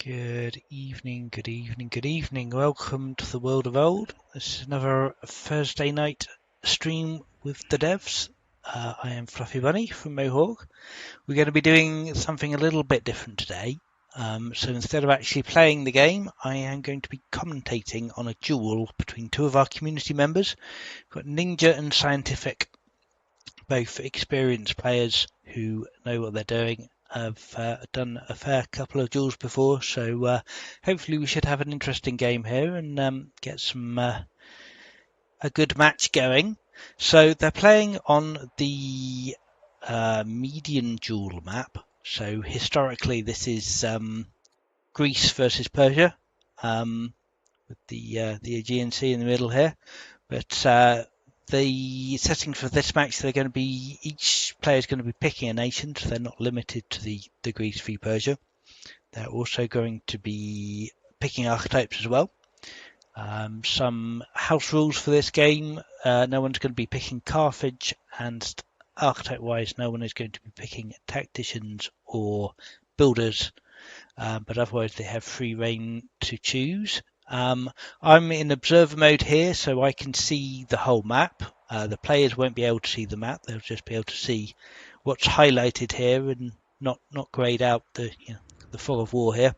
Good evening, good evening, good evening. Welcome to the world of old. This is another Thursday night stream with the devs. I am Fluffybunny from Mohawk. We're going to be doing something a little bit different today. So instead of actually playing the game, I am going to be commentating on a duel between two of our community members. We've got Ninjaa and Siontific, both experienced players who know what they're doing. I've done a fair couple of duels before, so hopefully we should have an interesting game here and get some a good match going. So they're playing on the Median Duel map. So historically, this is Greece versus Persia, with the Aegean Sea in the middle here. But the settings for this match, they're going to be, each player is going to be picking a nation, so they're not limited to the Greece v Persia. They're also going to be picking archetypes as well. Some house rules for this game: no one's going to be picking Carthage, and archetype-wise, no one is going to be picking tacticians or builders. But otherwise, they have free reign to choose. I'm in observer mode here, so I can see the whole map. The players won't be able to see the map; they'll just be able to see what's highlighted here and not grayed out the the fog of war here.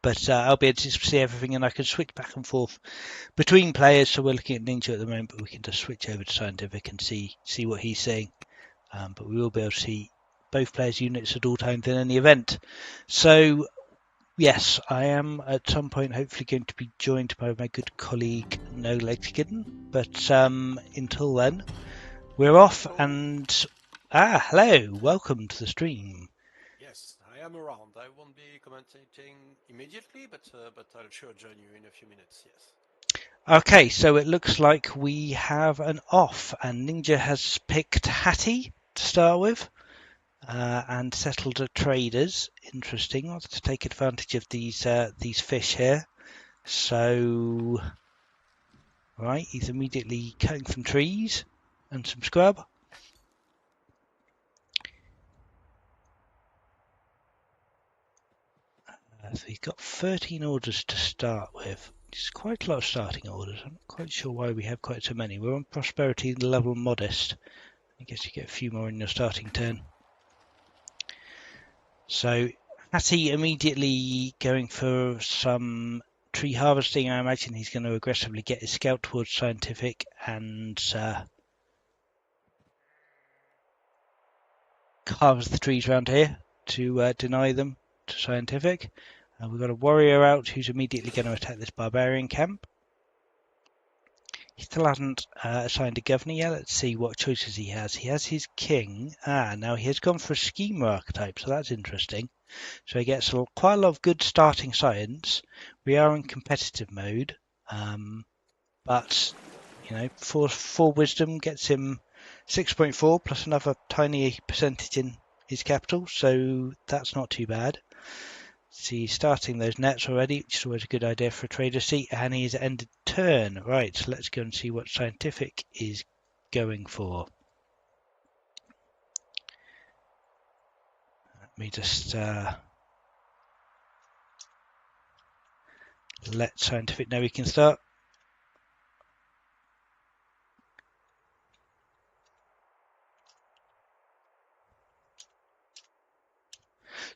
But I'll be able to see everything, and I can switch back and forth between players. So we're looking at Ninjaa at the moment, but we can just switch over to Siontific and see what he's seeing. But we will be able to see both players' units at all times in any event. So yes, I am at some point hopefully going to be joined by my good colleague Nolegskitten, but until then, we're off and hello, welcome to the stream. Yes, I am around. I won't be commentating immediately, but I'll sure join you in a few minutes. Yes. Okay, so it looks like we have an off, and Ninjaa has picked Hattie to start with. And settled at traders. Interesting. Wants to take advantage of these fish here. So, right, he's immediately cutting some trees and some scrub. So he's got 13 orders to start with. It's quite a lot of starting orders. I'm not quite sure why we have quite so many. We're on prosperity level modest. I guess you get a few more in your starting turn. So Hattie immediately going for some tree harvesting. I imagine he's going to aggressively get his scout towards Siontific and harvest the trees around here to deny them to Siontific. We've got a warrior out who's immediately going to attack this barbarian camp. He still hasn't assigned a governor yet. Let's see what choices he has. He has his king. Now he has gone for a schemer archetype, so that's interesting. So he gets quite a lot of good starting science. We are in competitive mode, but four wisdom gets him 6.4 plus another tiny percentage in his capital, so that's not too bad. See, starting those nets already, which is always a good idea for a trader seat, and he's ended turn. Right, so let's go and see what Siontific is going for. Let me just let Siontific know he can start.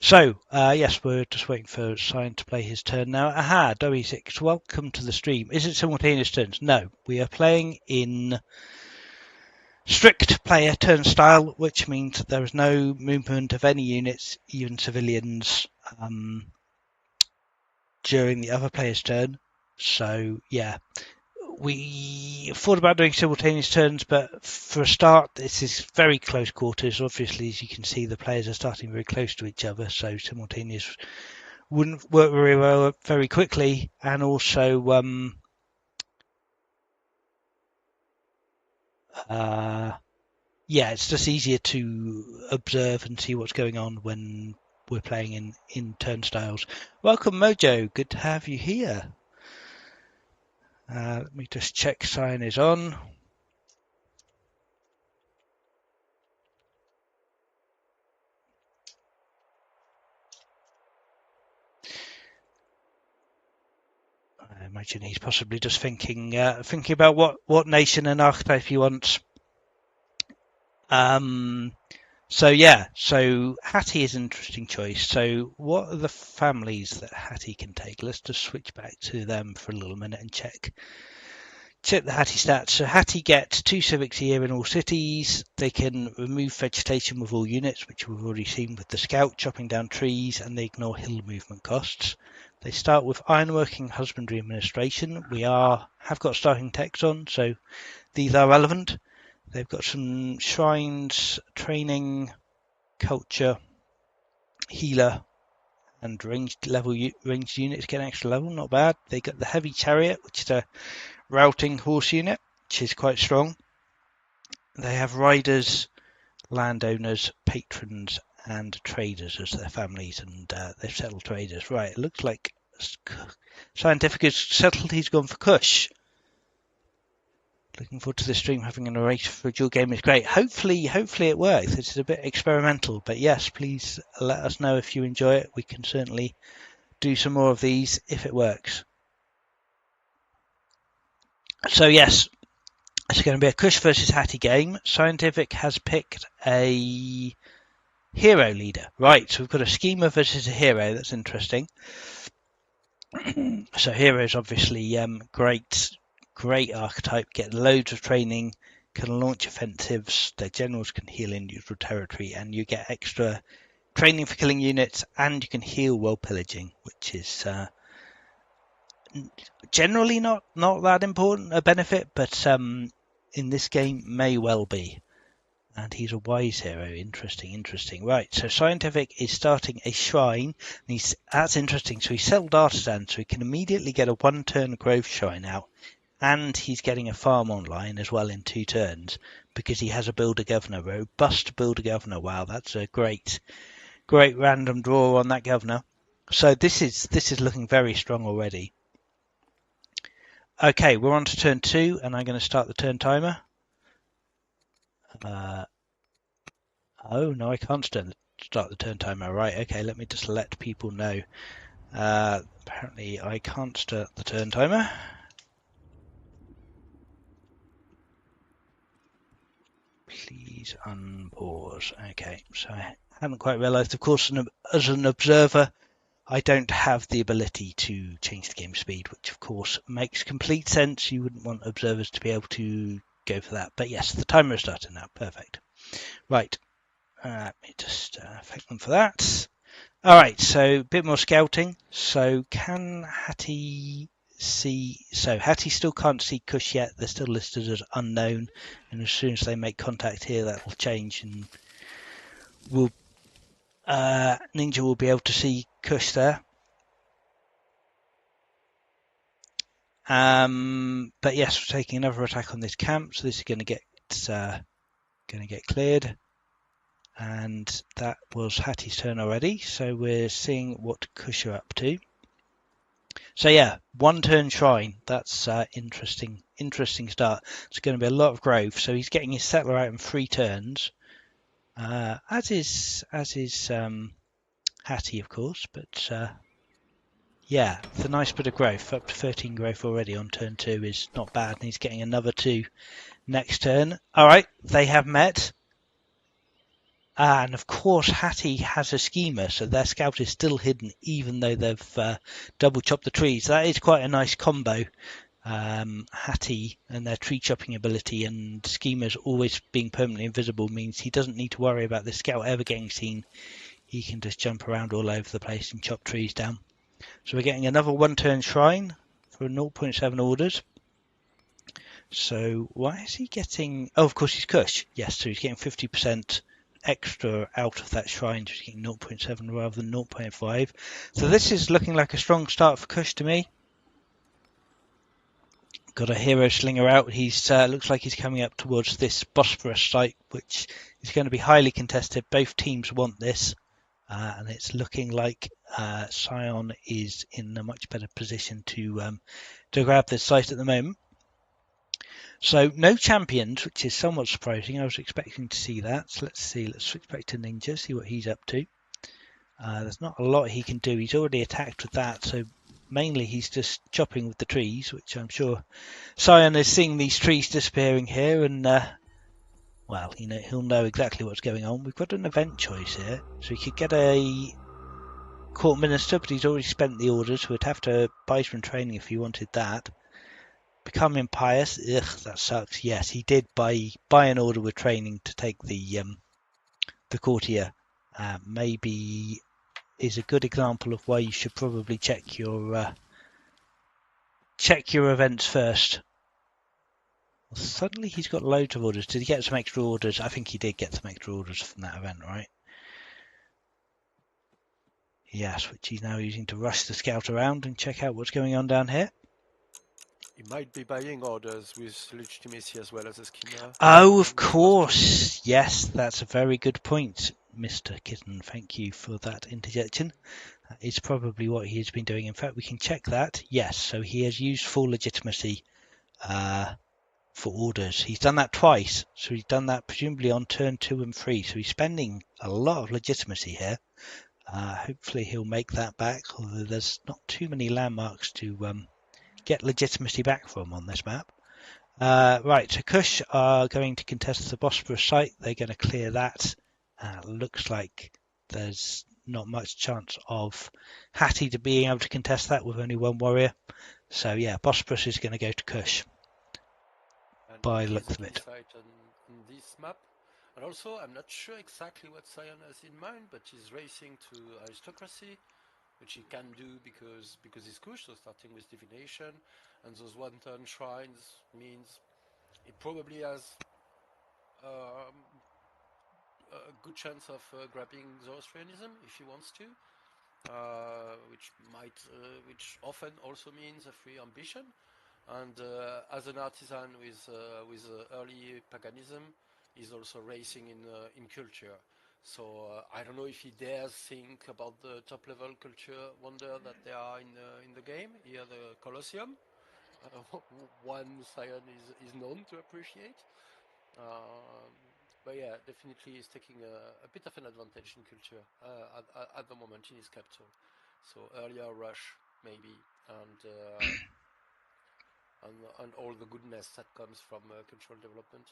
So, yes, we're just waiting for Sion to play his turn now. Aha, Doe6, welcome to the stream. Is it simultaneous turns? No, we are playing in strict player turn style, which means that there is no movement of any units, even civilians, during the other player's turn. So, yeah, we thought about doing simultaneous turns, but for a start, this is very close quarters. Obviously, as you can see, the players are starting very close to each other, so simultaneous wouldn't work very well very quickly, and also it's just easier to observe and see what's going on when we're playing in turnstiles. Welcome, Mojo. Good to have you here. Let me just check Sion is on. imagine he's possibly just thinking about what nation and archetype he wants. So Hattie is an interesting choice. So what are the families that Hattie can take? Let's just switch back to them for a little minute and check the Hattie stats. So Hattie gets 2 civics a year in all cities. They can remove vegetation with all units, which we've already seen with the scout, chopping down trees, and they ignore hill movement costs. They start with ironworking, husbandry, administration. We have got starting text on, so these are relevant. They've got some shrines, training, culture, healer, and ranged units get an extra level. Not bad. They got the heavy chariot, which is a routing horse unit, which is quite strong. They have riders, landowners, patrons, and traders as their families, and they've settled traders. Right, it looks like Siontific has settled. He's gone for Kush. Looking forward to the stream. Having an erase for a dual game is great. Hopefully it works. It's a bit experimental, but yes, please let us know if you enjoy it. We can certainly do some more of these if it works. So yes, it's going to be a Kush versus Hattie game. Siontific has picked a hero leader. Right, so we've got a schemer versus a hero. That's interesting. So heroes obviously great archetype, get loads of training, can launch offensives, their generals can heal in neutral territory, and you get extra training for killing units, and you can heal while pillaging, which is generally not that important a benefit, but in this game may well be. And he's a wise hero. Interesting. Right, so Siontific is starting a shrine. And that's interesting. So he settled artisan, so he can immediately get a 1-turn growth shrine out. And he's getting a farm online as well in 2 turns because he has a builder governor, robust builder governor. Wow, that's a great random draw on that governor. So this is looking very strong already. Okay, we're on to turn 2, and I'm going to start the turn timer. Oh, no, I can't start the turn timer. Right, okay, let me just let people know. Apparently, I can't start the turn timer. Please unpause. Okay, so I hadn't quite realised, of course, as an observer, I don't have the ability to change the game speed, which, of course, makes complete sense. You wouldn't want observers to be able to go for that. But yes, the timer is starting now. Perfect. Right. Let me just thank them for that. All right, so a bit more scouting. So can Hattie see? So Hattie still can't see Kush yet. They're still listed as unknown, and as soon as they make contact here, that will change, and Ninja will be able to see Kush there. But yes, we're taking another attack on this camp, so this is going to get cleared. And that was Hattie's turn already, so we're seeing what Kush are up to. So yeah, 1-turn shrine. That's interesting start. It's going to be a lot of growth. So he's getting his settler out in 3 turns, as is Hattie, of course. But yeah, it's a nice bit of growth. Up to 13 growth already on turn 2 is not bad, and he's getting another 2 next turn. All right, they have met. And of course, Hattie has a schemer, so their scout is still hidden, even though they've double chopped the trees. That is quite a nice combo. Hattie and their tree chopping ability and schemers always being permanently invisible means he doesn't need to worry about the scout ever getting seen. He can just jump around all over the place and chop trees down. So we're getting another 1-turn shrine for 0.7 orders. So why is he getting... Oh, of course he's Kush. Yes, so he's getting 50% extra out of that shrine, just getting 0.7 rather than 0.5. So this is looking like a strong start for Kush to me. Got a hero slinger out. He's looks like he's coming up towards this Bosphorus site, which is going to be highly contested. Both teams want this, and it's looking like Sion is in a much better position to grab this site at the moment. So no champions, which is somewhat surprising. I was expecting to see that. So let's see. Let's switch back to Ninja, see what he's up to. There's not a lot he can do. He's already attacked with that, so mainly he's just chopping with the trees, which I'm sure Sion is seeing these trees disappearing here, and well, he'll know exactly what's going on. We've got an event choice here, so he could get a court minister, but he's already spent the orders, so we'd have to buy some training if he wanted that. Become impious, ugh, that sucks. Yes, he did buy an order with training to take the courtier. Maybe is a good example of why you should probably check your events first. Well, suddenly he's got loads of orders. Did he get some extra orders? I think he did get some extra orders from that event, right? Yes, which he's now using to rush the scout around and check out what's going on down here. He might be buying orders with legitimacy as well as a schema. Oh, of course. Yes, that's a very good point, Mr. Kitten. Thank you for that interjection. That is probably what he has been doing. In fact, we can check that. Yes, so he has used full legitimacy for orders. He's done that twice. So he's done that presumably on turn 2 and 3. So he's spending a lot of legitimacy here. Hopefully he'll make that back, although there's not too many landmarks to get legitimacy back from on this map. Right, so Kush are going to contest the Bosporus site. They're going to clear that. Looks like there's not much chance of Hattie to being able to contest that with only one warrior. So yeah, Bosporus is going to go to Kush. And By it the is looks a of key it. site on this map. And also, I'm not sure exactly what Sion has in mind, but he's racing to aristocracy, which he can do because he's Kush, so starting with divination, and those one-turn shrines means he probably has um, a good chance of grabbing Zoroastrianism if he wants to, which often also means a free ambition. And as an artisan with early paganism, he's also racing in culture. So I don't know if he dares think about the top level culture wonder that there are in the game. Here the Colosseum, one Sion is known to appreciate. Um, but yeah, definitely he's taking a bit of an advantage in culture at the moment in his capital. So earlier rush maybe, and and all the goodness that comes from cultural development.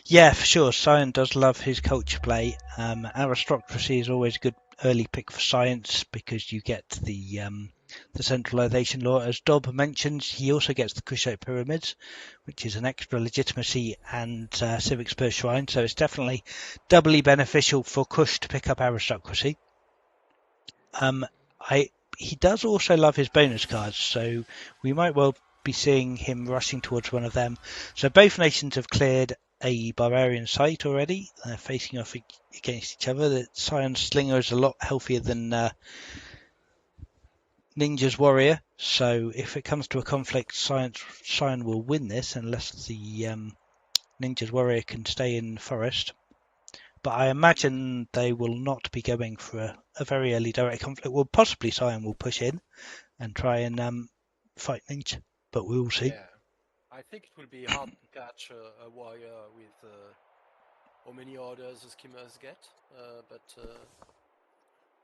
Yeah, for sure. Sion does love his culture play. Aristocracy is always a good early pick for science because you get the centralization law. As Dob mentions, he also gets the Kushite pyramids, which is an extra legitimacy and civic spur shrine. So it's definitely doubly beneficial for Kush to pick up aristocracy. Um, he does also love his bonus cards, so we might well be seeing him rushing towards one of them. So both nations have cleared a barbarian site already. They're facing off against each other. The Sion's Slinger is a lot healthier than Ninja's Warrior, so if it comes to a conflict, Sion will win this unless the Ninja's Warrior can stay in the forest. But I imagine they will not be going for a very early direct conflict. Well, possibly Sion will push in and try and fight Ninja, but we will see. Yeah, I think it will be hard to catch a warrior with how many orders the skimmers get, but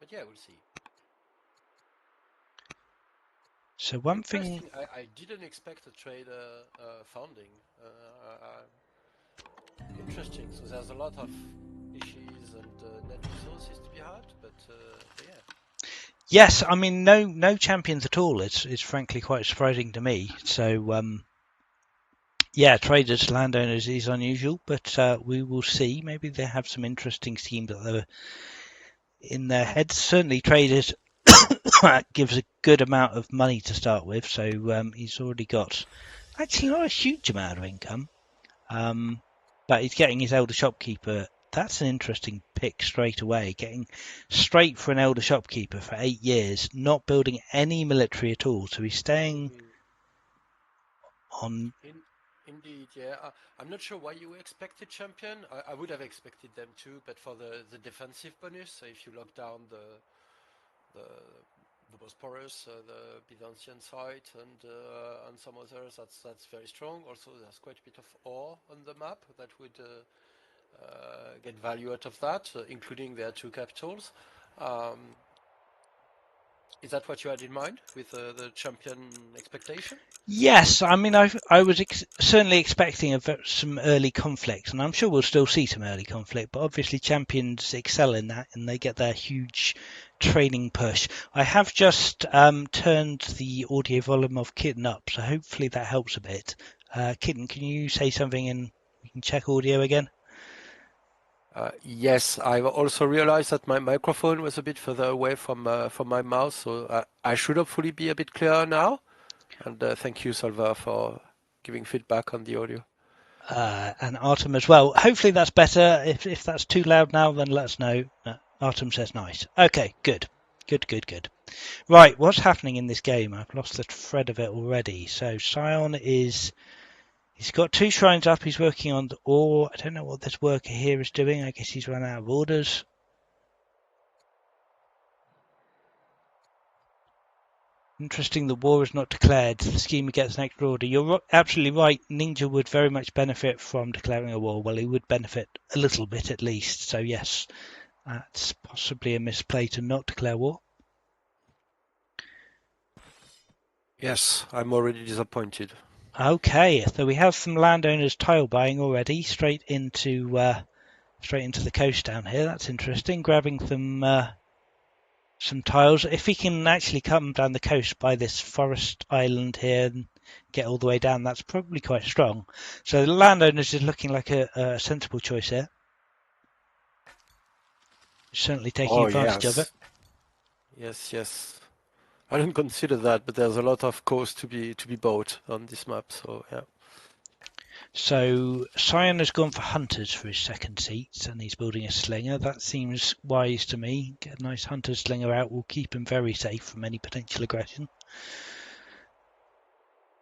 yeah, we'll see. So one thing, Interesting. I didn't expect a trader founding. Interesting. So there's a lot of issues and net resources to be had, but yeah. yes, I mean no champions at all. It's frankly quite surprising to me. So yeah, traders, landowners is unusual, but we will see. Maybe they have some interesting schemes that they're in their heads. Certainly, traders gives a good amount of money to start with, so he's already got actually not a huge amount of income. But he's getting his elder shopkeeper. That's an interesting pick straight away. Getting straight for an elder shopkeeper for 8 years, not building any military at all. So he's staying Mm-hmm. on. Indeed, yeah. I'm not sure why you expected champion. I would have expected them too, but for the defensive bonus, so if you lock down the the Bosporus, the Byzantine site, and some others, that's very strong. Also, there's quite a bit of ore on the map that would get value out of that, including their two capitals. Um, Is that what you had in mind with the champion expectation? Yes, I mean, I was certainly expecting some early conflict, and I'm sure we'll still see some early conflict. But obviously, champions excel in that, and they get their huge training push. I have just turned the audio volume of Kitten up, so hopefully that helps a bit. Kitten, can you say something and we can check audio again? Yes, I also realized that my microphone was a bit further away from my mouth, so I should hopefully be a bit clearer now. And thank you, Salva, for giving feedback on the audio. And Artem as well. Hopefully that's better. If that's too loud now, then let us know. Artem says nice. Okay, good. Good. Right, what's happening in this game? I've lost the thread of it already. So Sion he's got 2 shrines up. He's working on the ore. I don't know what this worker here is doing. I guess he's run out of orders. Interesting, the war is not declared. The schemer gets an extra order. You're absolutely right. Ninja would very much benefit from declaring a war. Well, he would benefit a little bit at least. So yes, that's possibly a misplay to not declare war. Yes, I'm already disappointed. Okay, so we have some landowners tile buying already, straight into the coast down here. That's interesting. Grabbing some tiles. If he can actually come down the coast by this forest island here and get all the way down, that's probably quite strong. So the landowners is looking like a sensible choice here. Certainly taking Oh, advantage of it. yes. Yes. I didn't consider that, but there's a lot of coast to be bought on this map, so yeah. So Sion has gone for hunters for his second seat, and he's building a slinger. That seems wise to me. Get a nice hunter slinger out will keep him very safe from any potential aggression.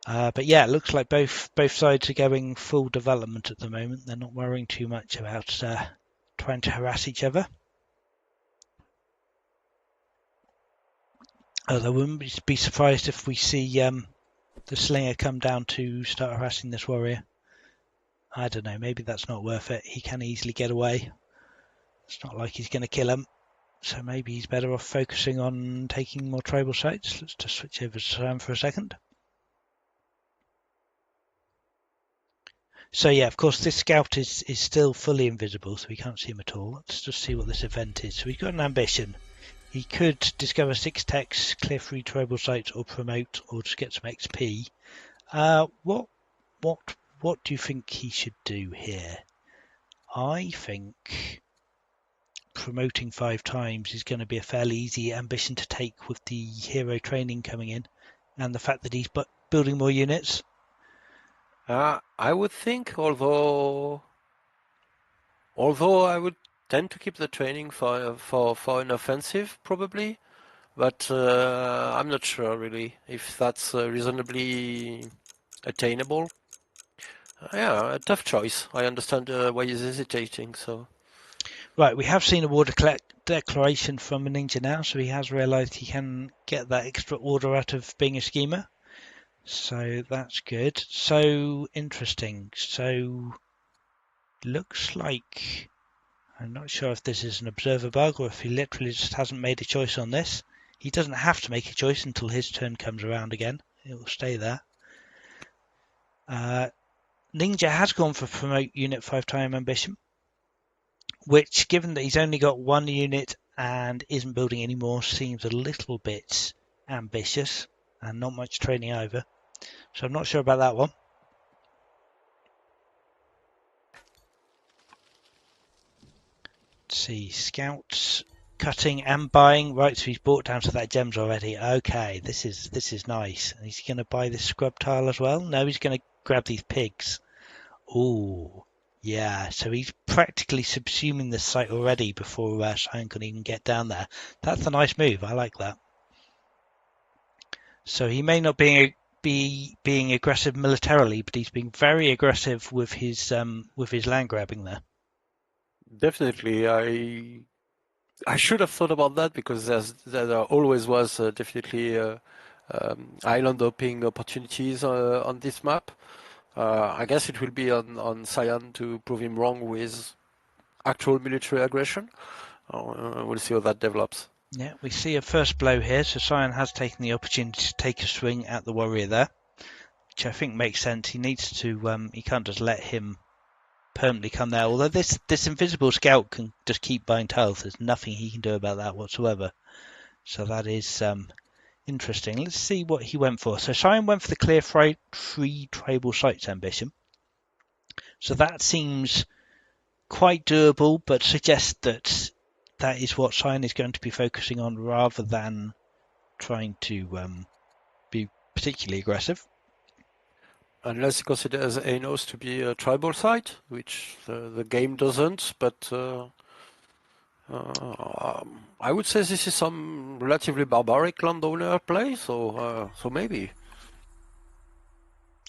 But yeah, it looks like both sides are going full development at the moment. They're not worrying too much about trying to harass each other. I wouldn't be surprised if we see the slinger come down to start harassing this warrior. I don't know, maybe that's not worth it. He can easily get away. It's not like he's going to kill him. So maybe he's better off focusing on taking more tribal sites. Let's just switch over to Sam for a second. So yeah, of course, this scout is still fully invisible, so we can't see him at all. Let's just see what this event is. So he's got an ambition. He could discover 6 techs, clear 3 tribal sites, or promote, or just get some XP. What do you think he should do here? I think promoting 5 times is going to be a fairly easy ambition to take with the hero training coming in, and the fact that he's building more units. I would think, although I would tend to keep the training for an offensive probably, but I'm not sure really if that's reasonably attainable. Yeah, a tough choice. I understand why he's hesitating. So Right, we have seen a war declaration from a ninja now, so he has realised he can get that extra order out of being a schemer. So that's good. So interesting. So looks like I'm not sure if this is an observer bug or if he literally just hasn't made a choice on this. He doesn't have to make a choice until his turn comes around again. It will stay there. Ninja has gone for promote unit 5-time ambition, which, given that he's only got 1 unit and isn't building anymore, seems a little bit ambitious and not much training either. So I'm not sure about that one. Let's see, scouts cutting and buying. Right, so he's bought down to that gems already. Okay, this is nice. And he's going to buy this scrub tile as well. No, he's going to grab these pigs. Oh, yeah. So he's practically subsuming this site already before Sion can even get down there. That's a nice move. I like that. So he may not be being aggressive militarily, but he's being very aggressive with his land grabbing there. definitely, I should have thought about that because there always was definitely island hopping opportunities on this map. I guess it will be on Sion to prove him wrong with actual military aggression. We'll see how that develops. Yeah, we see a first blow here, so Sion has taken the opportunity to take a swing at the warrior there, which I think makes sense. He needs to, he can't just let him permanently come there. Although this invisible scout can just keep buying tiles, there's nothing he can do about that whatsoever. So that is interesting. Let's see what he went for. So Sion went for the clear free tribal sites ambition. So that seems quite doable, but suggests that that is what Sion is going to be focusing on rather than trying to be particularly aggressive. Unless he considers Anos to be a tribal site, which the game doesn't, but I would say this is some relatively barbaric landowner play, so maybe.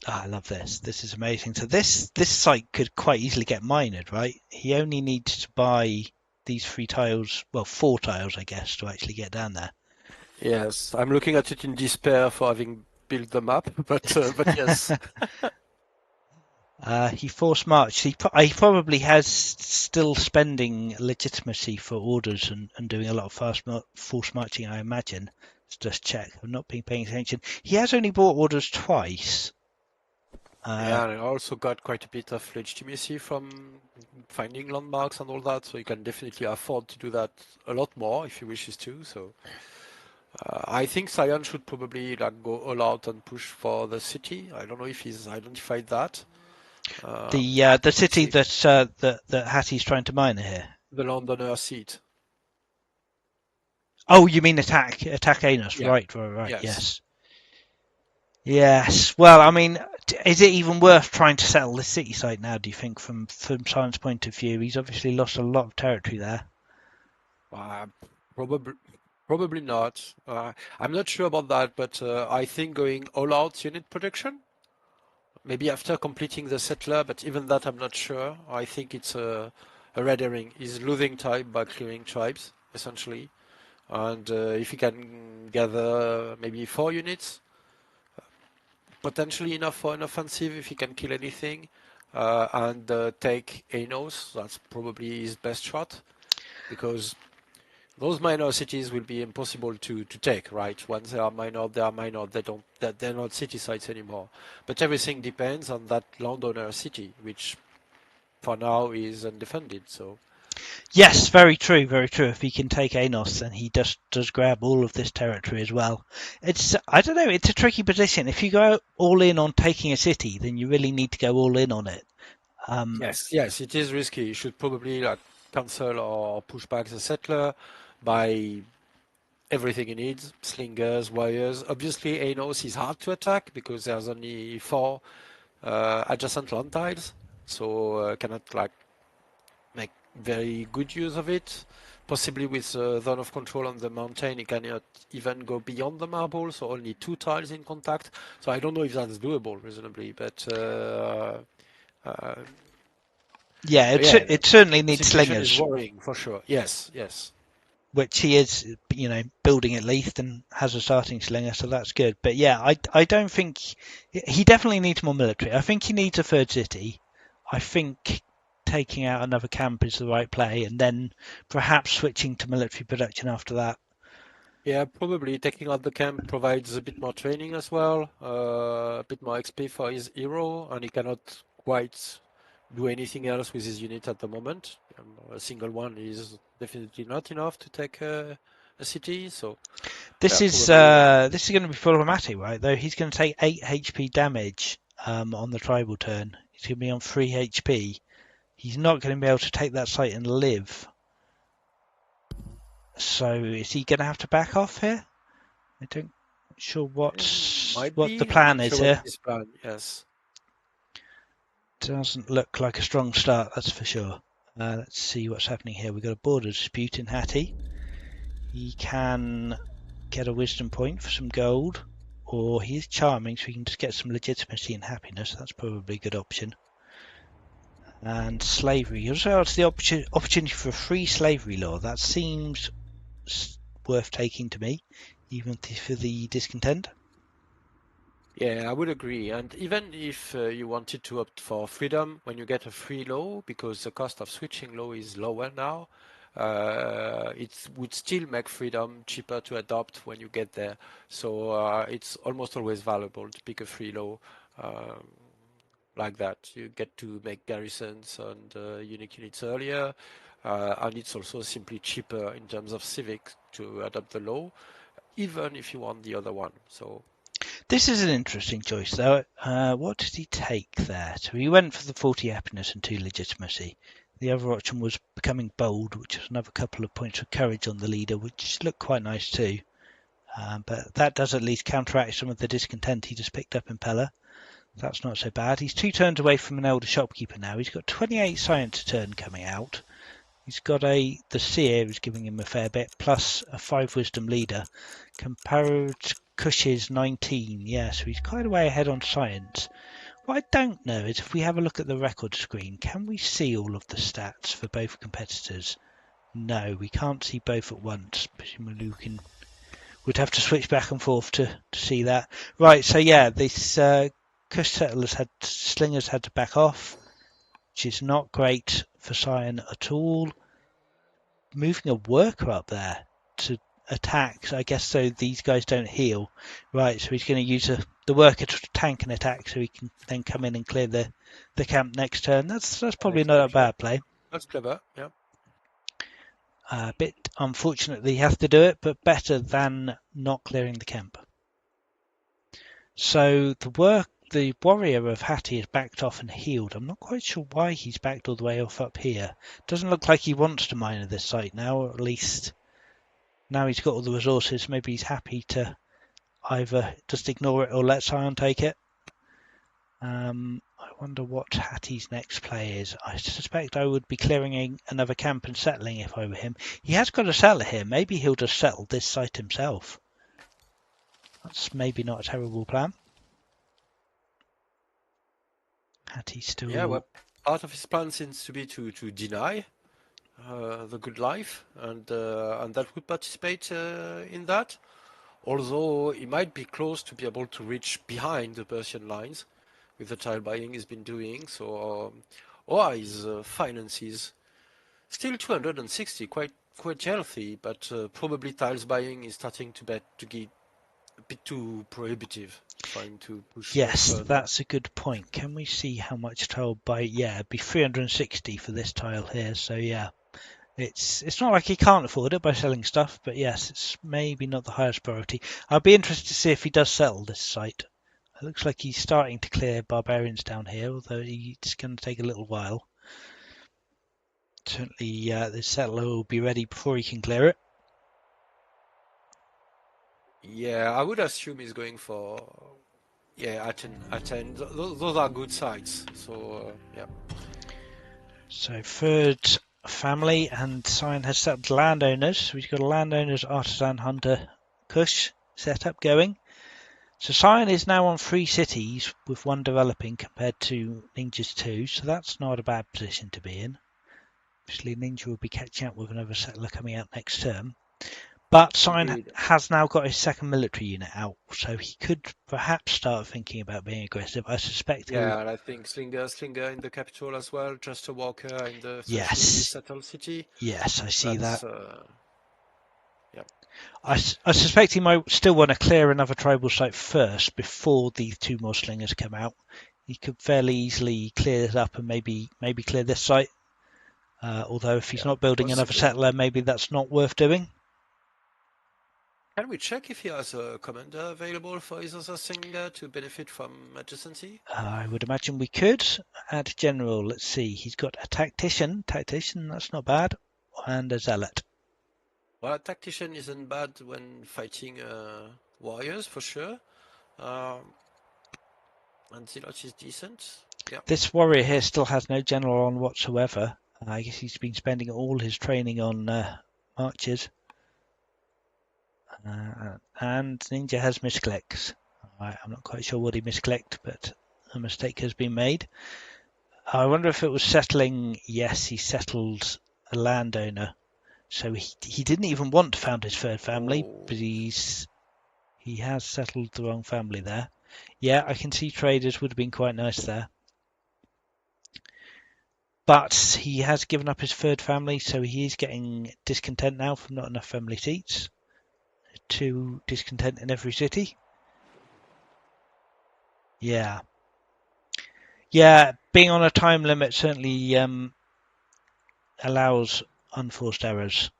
I love this. This is amazing. So this site could quite easily get minered, right? He only needs to buy these 3 tiles, well, 4 tiles, I guess, to actually get down there. Yes, I'm looking at it in despair for having built the map, but yes. He force marched. He probably has still spending legitimacy for orders and doing a lot of force marching, I imagine. Let's just check. I've not been paying attention. He has only bought orders twice. Yeah, and I also got quite a bit of legitimacy from finding landmarks and all that, so you can definitely afford to do that a lot more if he wishes to. So I think Sion should probably like go all out and push for the city. I don't know if he's identified that. The Let's city see. that Hattie's trying to mine here. The Londoner seat. Oh, you mean attack Anus? Yeah. Right. Yes. Yes. Yes. Well, I mean, is it even worth trying to settle the city site now? Do you think, from Simon's point of view, he's obviously lost a lot of territory there. Uh, probably probably not. I'm not sure about that, but I think going all out unit production, maybe after completing the settler, but even that I'm not sure. I think it's a red herring. He's losing time by clearing tribes, essentially. And if he can gather maybe 4 units, potentially enough for an offensive if he can kill anything, and take Anos, that's probably his best shot, because those minor cities will be impossible to take, right? Once they are minor, they are minor. They're not city sites anymore. But everything depends on that landowner city, which for now is undefended. So Yes, very true, very true. If he can take Anos, then he does grab all of this territory as well. I don't know, it's a tricky position. If you go all in on taking a city, then you really need to go all in on it. Um, yes, it is risky. You should probably like cancel or push back the settler by everything he needs: slingers, warriors. Obviously, Anos is hard to attack because there's only 4 adjacent land tiles, so cannot like make very good use of it. Possibly with zone of control on the mountain, he cannot even go beyond the marble, so only 2 tiles in contact. So I don't know if that's doable reasonably, uh, yeah, but yeah, it certainly the needs situation is slingers, worrying for sure. Yes, yes. which he is, building at least and has a starting slinger, so that's good. But yeah, I don't think he definitely needs more military. I think he needs a third city. I think taking out another camp is the right play, and then perhaps switching to military production after that. Yeah, probably taking out the camp provides a bit more training as well, a bit more XP for his hero, and he cannot quite do anything else with his unit at the moment. A single one is definitely not enough to take a city, so This yeah, is probably. uh, this is going to be problematic, right? Though he's going to take 8 HP damage on the tribal turn. He's going to be on 3 HP. He's not going to be able to take that site and live. So is he going to have to back off here? I don't sure Might what the be. I'm plan not is sure what here. his plan. Yes. Doesn't look like a strong start, that's for sure. Let's see what's happening here. We've got a border dispute in Hattie. He can get a wisdom point for some gold, or he is charming, so he can just get some legitimacy and happiness. That's probably a good option. And slavery. He also has the opportunity for a free slavery law. That seems worth taking to me, even for the discontent. Yeah, I would agree. And even if you wanted to opt for freedom, when you get a free law, because the cost of switching law is lower now, it would still make freedom cheaper to adopt when you get there. So it's almost always valuable to pick a free law um, like that. You get to make garrisons and unique units earlier, and it's also simply cheaper in terms of civics to adopt the law, even if you want the other one. So This is an interesting choice, though. What did he take there? So he went for the 40 happiness and 2 legitimacy. The other option was becoming bold, which is another couple of points of courage on the leader, which looked quite nice too. But that does at least counteract some of the discontent he just picked up in Pella. That's not so bad. He's 2 turns away from an elder shopkeeper now. He's got 28 science a turn coming out. He's got the seer is giving him a fair bit, plus a 5 wisdom leader. Compared Cush's 19, yeah, so he's quite a way ahead on science. What I don't know is if we have a look at the record screen, can we see all of the stats for both competitors? No, we can't see both at once. Presumably we'd have to switch back and forth to see that. Right, so yeah, this Cush settlers slingers had to back off, which is not great for Sion at all. Moving a worker up there to attack, I guess, so these guys don't heal. Right, so he's going to use the worker to tank an attack so he can then come in and clear the camp next turn. That's probably next not a wave, yeah. bad play. That's clever, yeah. A bit unfortunately, he has to do it, but better than not clearing the camp. So the warrior of Hattie is backed off and healed. I'm not quite sure why he's backed all the way off up here. Doesn't look like he wants to mine at this site now, or at least now he's got all the resources. Maybe he's happy to either just ignore it or let Sion take it. I wonder what Hattie's next play is. I suspect I would be clearing another camp and settling if I were him. He has got a settler here. Maybe he'll just settle this site himself. That's maybe not a terrible plan. Hattie still... Yeah, well, part of his plan seems to be to deny the good life, and that would participate in that. Although he might be close to be able to reach behind the Persian lines with the tile buying he's been doing. So, or his finances still 260, quite healthy, but probably tiles buying is starting to get a bit too prohibitive. Trying to push Yes, further. that's a good point. Can we see how much tile buy? Yeah, it'd be 360 for this tile here. So yeah, it's not like he can't afford it by selling stuff, but yes, it's maybe not the highest priority. I'll be interested to see if he does settle this site. It looks like he's starting to clear barbarians down here, although it's going to take a little while. Certainly, the settler will be ready before he can clear it. Yeah, I would assume he's going for Aten. Those are good sites. So yeah. So third family, and Sion has settled landowners. So he's got a landowners, artisan, hunter, Kush setup going. So Sion is now on 3 cities with 1 developing compared to Ninja's 2, so that's not a bad position to be in. Obviously Ninja will be catching up with another settler coming out next term. But Sion Indeed. has now got his second military unit out, so he could perhaps start thinking about being aggressive. I suspect he'll... Yeah, and I think Slinger in the capital as well, just a walker in the freshly Yes, settled city. yes, I see that. That's yeah. I suspect he might still want to clear another tribal site first before these 2 more slingers come out. He could fairly easily clear this up and maybe clear this site. Although if he's Yeah, not building another possibly. settler, maybe that's not worth doing. Can we check if he has a commander available for his other Slinger to benefit from adjacency? I would imagine we could. Add general, let's see. He's got a tactician. Tactician, that's not bad. And a zealot. Well, a tactician isn't bad when fighting warriors for sure. And zealot is decent. Yeah. This warrior here still has no general on whatsoever. I guess he's been spending all his training on marches. And Ninja has misclicks. I'm not quite sure what he misclicked, but a mistake has been made. I wonder if it was settling. Yes, he settled a landowner. So he didn't even want to found his third family, but he has settled the wrong family there. Yeah, I can see traders would have been quite nice there. but he has given up his third family, so he is getting discontent now from not enough family seats. Too discontent in every city. Yeah. Yeah, being on a time limit certainly allows unforced errors.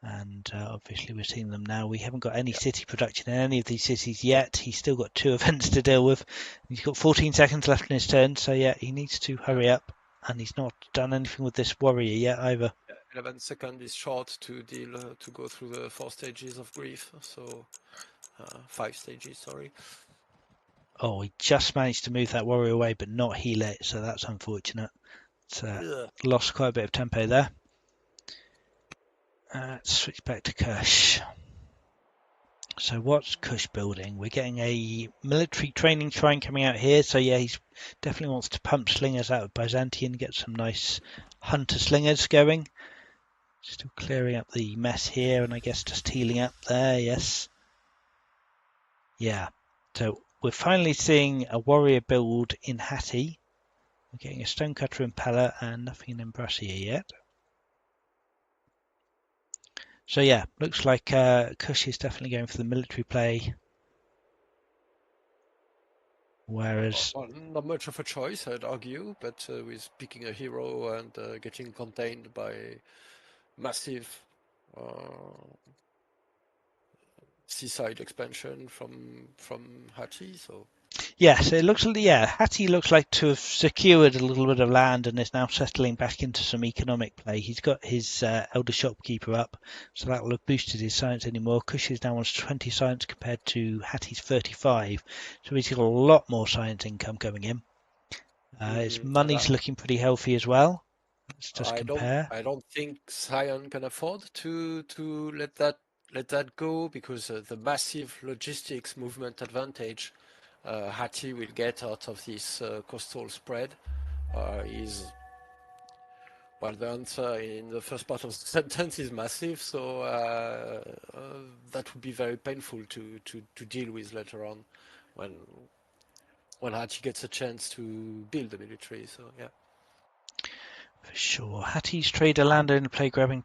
And obviously we're seeing them now. We haven't got any Yeah. city production in any of these cities yet. He's still got 2 events to deal with. He's got 14 seconds left in his turn, so yeah, he needs to Yeah. hurry up. And he's not done anything with this warrior yet either. 11 seconds is short to deal to go through the 4 stages of grief. So 5 stages, sorry. Oh, he just managed to move that warrior away, but not heal it, so that's unfortunate. It's lost quite a bit of tempo there. Let's switch back to Kush. So what's Kush building? We're getting a military training shrine coming out here. So yeah, he definitely wants to pump slingers out of Byzantium, get some nice hunter slingers going. Still clearing up the mess here, and I guess just healing up there, yes. Yeah, so we're finally seeing a warrior build in Hattie. We're getting a stonecutter impeller and nothing in Embracia yet. So yeah, looks like Kush is definitely going for the military play. Whereas, Well, not much of a choice, I'd argue, but with picking a hero and getting contained by massive seaside expansion from Hachi, so yes, it looks like, yeah, Hattie looks like to have secured a little bit of land and is now settling back into some economic play. He's got his elder shopkeeper up, so that will have boosted his science anymore. Kush is now on 20 science compared to Hattie's 35, so he's got a lot more science income coming in. His and money's looking pretty healthy as well. Let's just compare. I don't think Sion can afford to let that go because the massive logistics movement advantage Hati will get out of this coastal spread is well, the answer in the first part of the sentence is massive, so that would be very painful to deal with later on when Hachi gets a chance to build the military. So yeah. For sure. Hattie's trader landowner play grabbing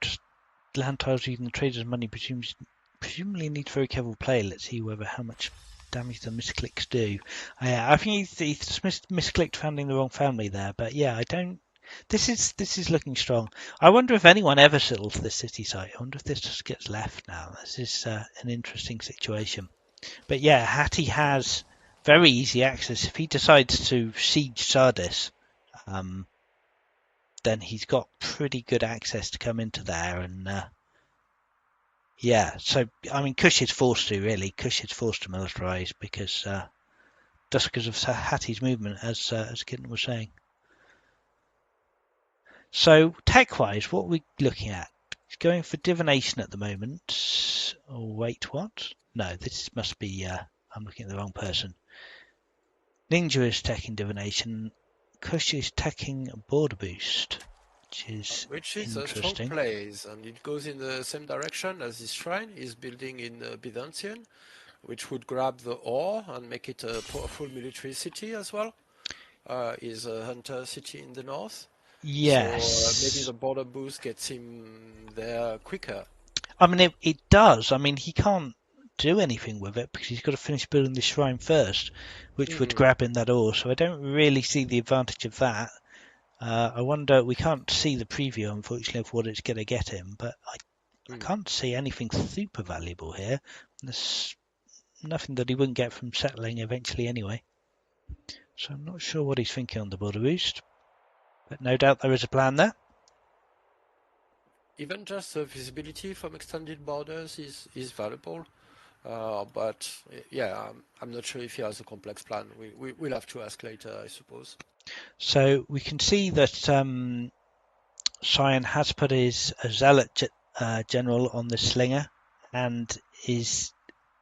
land tiles using the trader's money presumably needs very careful play. Let's see whether how much damage the misclicks do. I think he's misclicked founding the wrong family there, but yeah, I don't. This is looking strong. I wonder if anyone ever settles this city site. I wonder if this just gets left now. This is an interesting situation. But yeah, Hattie has very easy access. If he decides to siege Sardis, then he's got pretty good access to come into there. And yeah, so I mean, Kush is forced to really. Kush is forced to militarize because just because of Hattie's movement, as Kitten was saying. So tech-wise, what are we looking at? It's going for divination at the moment. Oh wait, what? No, this must be. I'm looking at the wrong person. Ninja is teching divination. Kush is teching border boost, Which is a strong interesting. place, and it goes in the same direction as this shrine is building in Byzantium, which would grab the ore and make it a powerful military city as well. Is a hunter city in the north. So maybe Yes. the border boost gets him there quicker. I mean, it does. I mean, he can't do anything with it because he's got to finish building the shrine first, which would Mm-hmm. grab him that ore. So I don't really see the advantage of that. I wonder, we can't see the preview, unfortunately, of what it's going to get him, but I Mm. can't see anything super valuable here. There's nothing that he wouldn't get from settling eventually anyway. So I'm not sure what he's thinking on the border boost, but no doubt there is a plan there. Even just the visibility from extended borders is valuable. But yeah, I'm not sure if he has a complex plan. We'll have to ask later, I suppose. So we can see that Sion has put his zealot general on the slinger and is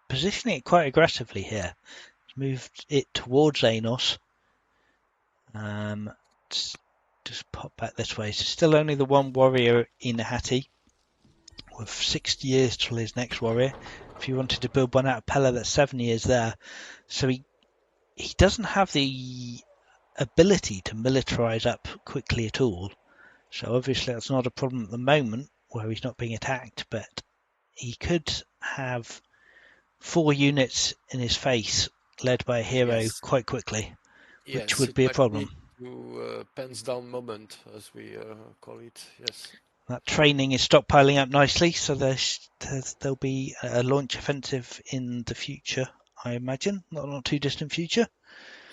positioning it quite aggressively here. He's moved it towards Anos. Just pop back this way. So still only the one warrior in Hattie, with 60 years till his next warrior. If you wanted to build one out of Pella, that's 7 years there. So he doesn't have the ability to militarize up quickly at all. So obviously that's not a problem at the moment where he's not being attacked, but he could have 4 units in his face led by a hero Yes, quite quickly, which yes, would it be a might lead problem. to pens down moment, as we call it. Yes. That training is stockpiling up nicely, so there'll be a launch offensive in the future, I imagine, not too distant future.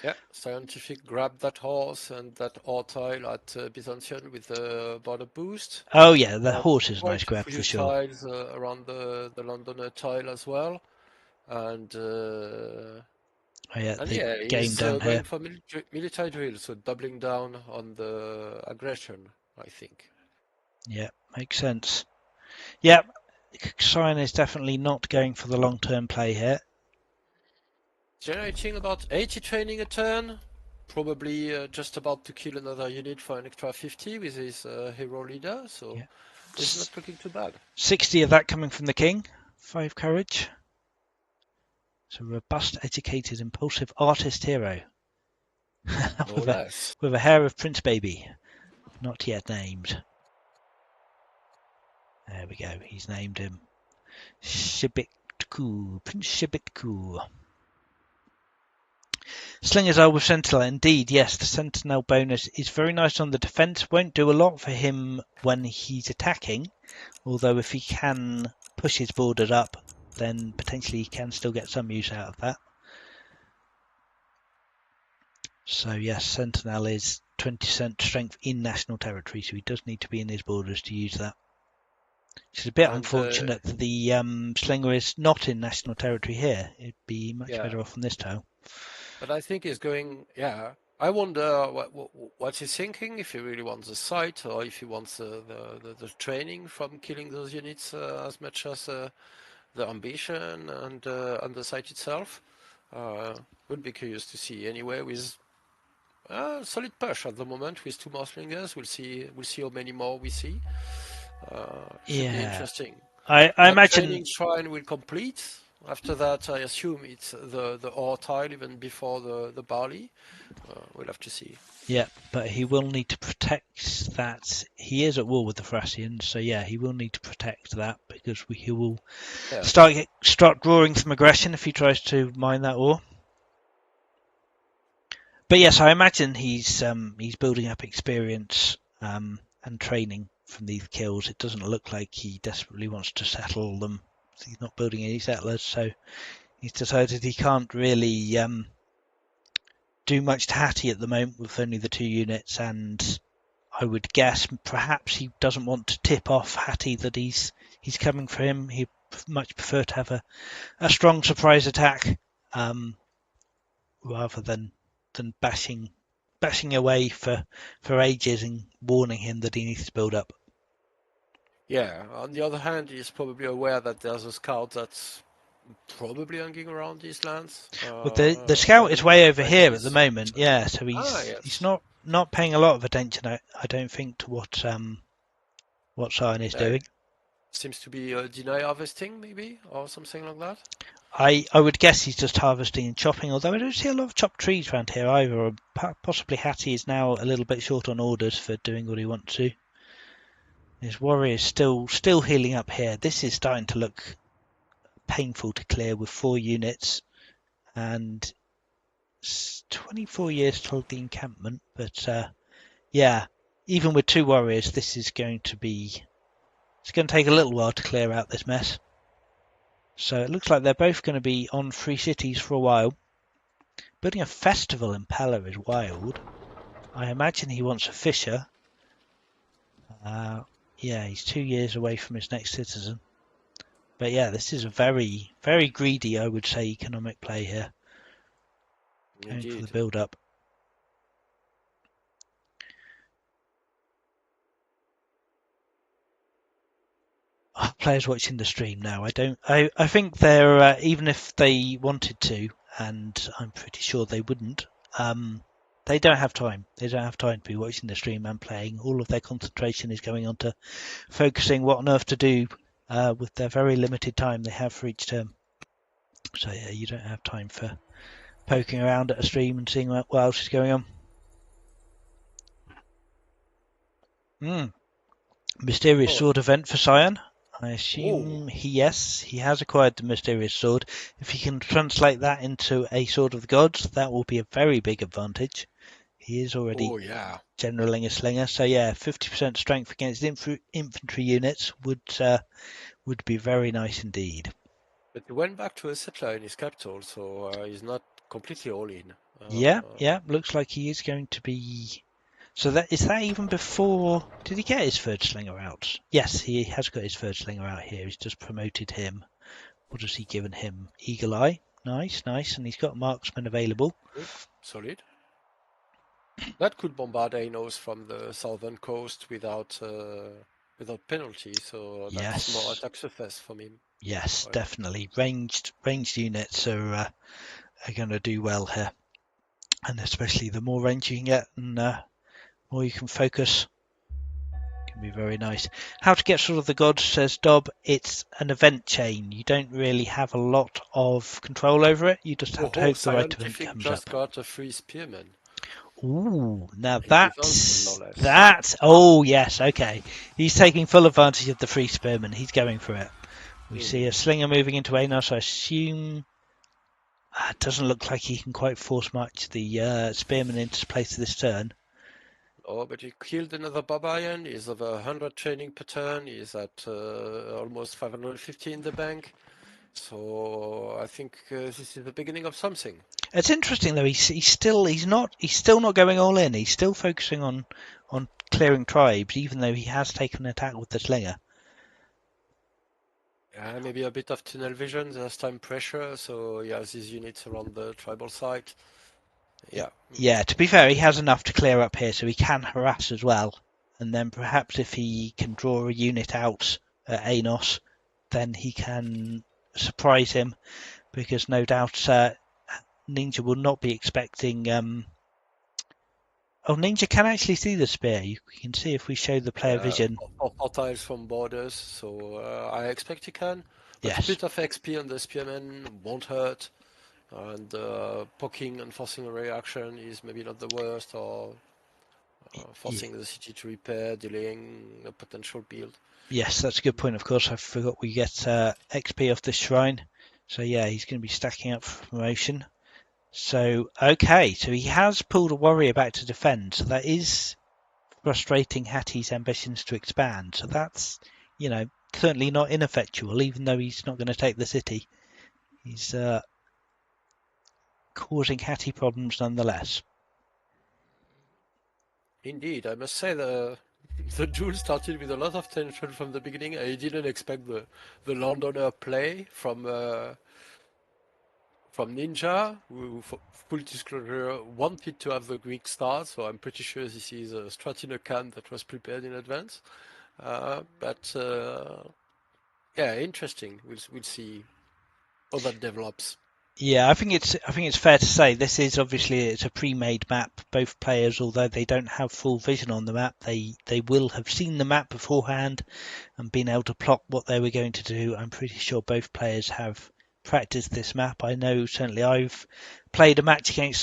Yeah, Scientific grabbed that horse and that ore tile at Byzantium with the border boost. Oh yeah, the horse is a nice Quite a grab for few sure. tiles around the Londoner tile as well. And Oh yeah, and the yeah, game he's down here. going for military drill, so doubling down on the aggression, I think. Yeah, makes sense. Yeah, Sion is definitely not going for the long-term play here. Generating about 80 training a turn. Probably just about to kill another unit for an extra 50 with his hero leader, so Yeah, it's not looking too bad. 60 of that coming from the king. 5 courage. So robust, educated, impulsive artist hero No with a less. with a hair of Prince Baby, not yet named. There we go. He's named him Shibitku, Prince Shibitku. Slingers are with Sentinel. Indeed, yes, the Sentinel bonus is very nice on the defense. Won't do a lot for him when he's attacking, although if he can push his borders up, then potentially he can still get some use out of that. So yes, Sentinel is 20% strength in national territory, so he does need to be in his borders to use that. It's a bit And unfortunate that the Slinger is not in national territory here. It'd be much yeah, better off on this tile. but I think he's going. Yeah, I wonder what he's thinking. If he really wants the site, or if he wants the training from killing those units as much as the ambition and the site itself. Would be curious to see. Anyway, with solid push at the moment with 2 more slingers. We'll see how many more we see. Should be Yeah, interesting. I That imagine. training shrine will complete. After that, I assume it's the ore tile even before the barley. We'll have to see. Yeah, but he will need to protect that. He is at war with the Thracians, so yeah, he will need to protect that because he will Yes. start drawing some aggression if he tries to mine that ore. But yes, I imagine he's building up experience and training from these kills. It doesn't look like he desperately wants to settle them. He's not building any settlers, so he's decided he can't really do much to Hattie at the moment with only the 2 units, and I would guess perhaps he doesn't want to tip off Hattie that he's coming for him. He'd much prefer to have a strong surprise attack rather than bashing away for ages and warning him that he needs to build up. Yeah. On the other hand, he's probably aware that there's a scout that's probably hanging around these lands. Well, the scout is Heading way for over here at the advances. moment, yeah. So Ah, he's yes. not paying a lot of attention, I don't think, to what Sion is Yeah, doing. seems to be deny harvesting, maybe, or something like that. I would guess he's just harvesting and chopping, although I don't see a lot of chopped trees around here either. Or possibly Hattie is now a little bit short on orders for doing what he wants to. His warrior is still healing up here. This is starting to look painful to clear with 4 units and 24 years till the encampment. But yeah, even with 2 warriors, this is going to be. It's going to take a little while to clear out this mess. So it looks like they're both going to be on 3 cities for a while. Building a festival in Pella is wild. I imagine he wants a fisher. Yeah, he's 2 years away from his next citizen. But yeah, this is a very, very greedy, I would say, economic play here. Going for the Indeed. build-up. Players watching the stream now. I think they're even if they wanted to, and I'm pretty sure they wouldn't. They don't have time. They don't have time to be watching the stream and playing. All of their concentration is going on to focusing what on earth to do with their very limited time they have for each term. So yeah, you don't have time for poking around at a stream and seeing what else is going on. Mysterious Oh, sword event for Sion. I oh, assume he has acquired the mysterious sword. If he can translate that into a sword of the gods, that will be a very big advantage. He is already oh, yeah. generaling a slinger, so yeah, 50% strength against infantry units would be very nice indeed. But he went back to a settler in his capital, so he's not completely all in. Yeah, yeah, looks like he is going to be. So that is that even before? Did he get his third slinger out? Yes, he has got his third slinger out here. He's just promoted him. What has he given him? Eagle Eye. Nice, nice, and he's got marksman available. Good, solid. That could bombard Anos from the southern coast without penalty, so that's more Yes, attack surface from him. yes, Right. definitely. Ranged units are going to do well here, and especially the more range you can get, and more you can focus, can be very nice. How to get sort of the gods, says Dob. It's an event chain. You don't really have a lot of control over it. You just have to Oh, hope the right event Scientific comes just up. got a free spearman Ooh, now in defense, no less. oh yes, okay. He's taking full advantage of the free spearman. He's going for it. We see a Hmm. slinger moving into Anos. I assume it doesn't look like he can quite force march the spearman into place this turn. Oh, but he killed another barbarian. He's over 100 training per turn. He's at almost 550 in the bank. So I think this is the beginning of something. It's interesting though. He's still not going all in. He's still focusing on clearing tribes, even though he has taken an attack with the slinger. Yeah, maybe a bit of tunnel vision. There's time pressure, so he has his units around the tribal site. Yeah. Yeah, to be fair, he has enough to clear up here, so he can harass as well. And then perhaps if he can draw a unit out at Anos, then he can surprise him, because no doubt Ninja will not be expecting. Oh, Ninja can actually see the spear. You can see if we show the player Yeah, vision. or tiles from borders, so I expect he can. But a Yes, bit of XP on the spearman won't hurt, and poking and forcing a reaction is maybe not the worst, or yeah, forcing the city to repair, delaying a potential build. yes, that's a good point. Of course, I forgot we get XP off this shrine. So yeah, he's going to be stacking up for promotion. So okay, so he has pulled a warrior back to defend. So that is frustrating Hattie's ambitions to expand. So that's, certainly not ineffectual, even though he's not going to take the city. He's causing Hattie problems nonetheless. Indeed, I must say the duel started with a lot of tension from the beginning. I didn't expect the landowner play from Ninja, who, for full disclosure, wanted to have the Greek start, so I'm pretty sure this is a strat in a can that was prepared in advance. But yeah, interesting. We'll see how that develops. Yeah, I think it's fair to say this is obviously it's a pre-made map. Both players, although they don't have full vision on the map, they will have seen the map beforehand and been able to plot what they were going to do. I'm pretty sure both players have practiced this map. I know certainly I've played a match against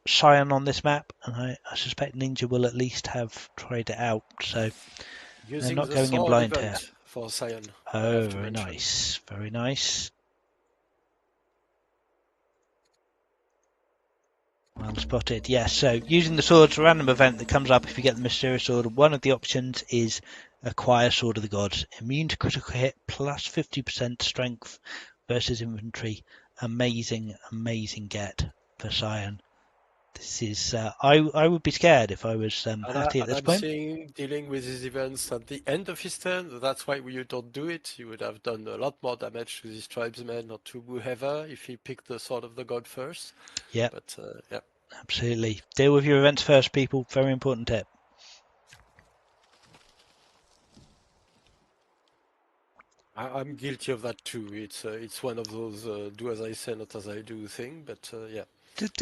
Sion on this map, and I suspect Ninja will at least have tried it out. So they're Using not the going in sword blind here. event for Sion, I Oh, have to very mention. nice, very nice. Well spotted. Yes. So using the sword's a random event that comes up if you get the mysterious sword. One of the options is acquire Sword of the Gods. Immune to critical hit plus 50% strength versus infantry. Amazing, amazing get for Sion. This is I would be scared if I was Hattie at And this I'm point. seeing dealing with these events at the end of his turn. That's why you don't do it. You would have done a lot more damage to these tribesmen or to whoever if he picked the Sword of the God first. Yep, But yeah, absolutely. Deal with your events first, people. Very important tip. I'm guilty of that too. It's one of those do as I say, not as I do thing. But yeah, Did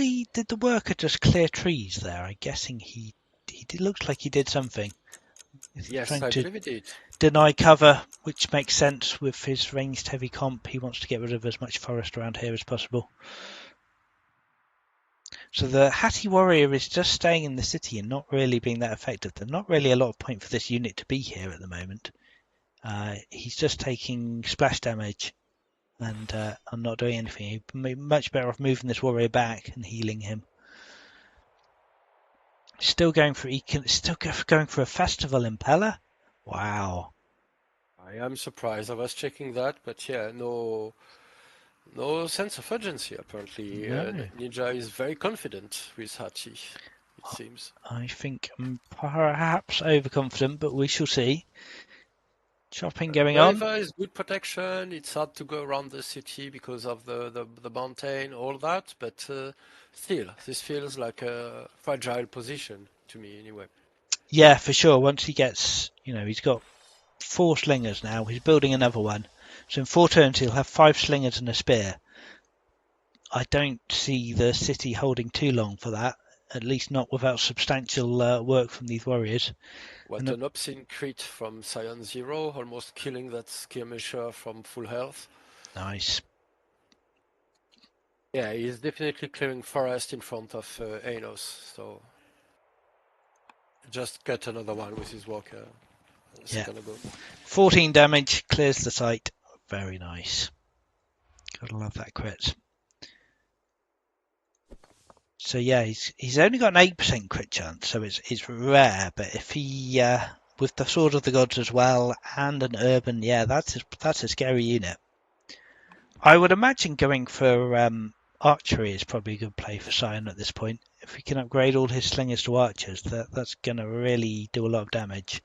the worker just clear trees there? I'm guessing he did, looks like he did something. Is he yes, trying I to believe it did. deny cover, which makes sense with his ranged heavy comp? He wants to get rid of as much forest around here as possible. So the Hattie warrior is just staying in the city and not really being that effective. There's not really a lot of point for this unit to be here at the moment. He's just taking splash damage and I'm not doing anything. He'd be much better off moving this warrior back and healing him. Still going for a festival impeller. Wow. I am surprised. I was checking that, but yeah, no sense of urgency apparently. No, Ninja is very confident with Hachi, it seems. I think I'm perhaps overconfident, but we shall see. Chopping going on. Nullifier is good protection. It's hard to go around the city because of the mountain, all that, but still, this feels like a fragile position to me anyway. Yeah, for sure. Once he gets, he's got 4 slingers now. He's building another one. So in 4 turns, he'll have 5 slingers and a spear. I don't see the city holding too long for that. At least not without substantial work from these warriors. What an obscene crit from Sion 0, almost killing that skirmisher from full health. Nice. Yeah, he's definitely clearing forest in front of Anos, so just cut another one with his walker a second ago. 14 damage, clears the site. Very nice. Gotta love that crit. So yeah, he's only got an 8% crit chance, so it's rare. But if he with the Sword of the Gods as well and an urban, yeah, that's a scary unit. I would imagine going for archery is probably a good play for Sion at this point. If he can upgrade all his slingers to archers, that's gonna really do a lot of damage.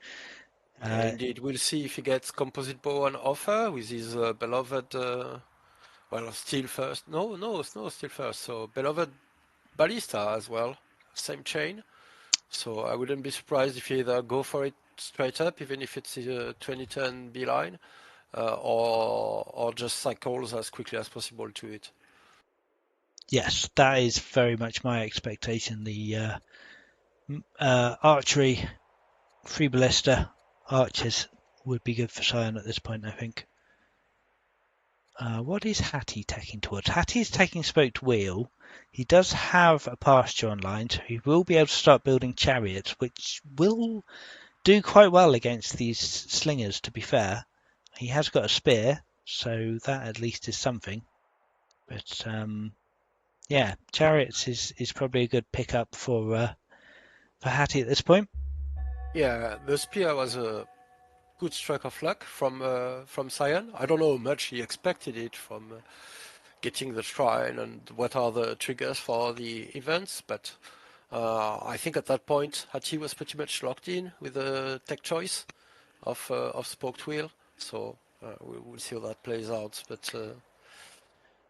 Indeed, we'll see if he gets composite bow on offer with his beloved. Steel first. No, steel first. So beloved ballista as well, same chain. So I wouldn't be surprised if you either go for it straight up, even if it's a 20-turn beeline, or just cycles as quickly as possible to it. Yes, that is very much my expectation. The archery, free ballista, archers would be good for Sion at this point, I think. What is Hattie taking towards? Hattie is taking spoked wheel. He does have a pasture online, so he will be able to start building chariots, which will do quite well against these slingers, to be fair. He has got a spear, so that at least is something. But yeah, chariots is probably a good pickup for Hattie at this point. Yeah, the spear was a good stroke of luck from Sion. I don't know how much he expected it from getting the shrine and what are the triggers for the events, but I think at that point Hachi was pretty much locked in with the tech choice of spoked wheel, so we'll see how that plays out. But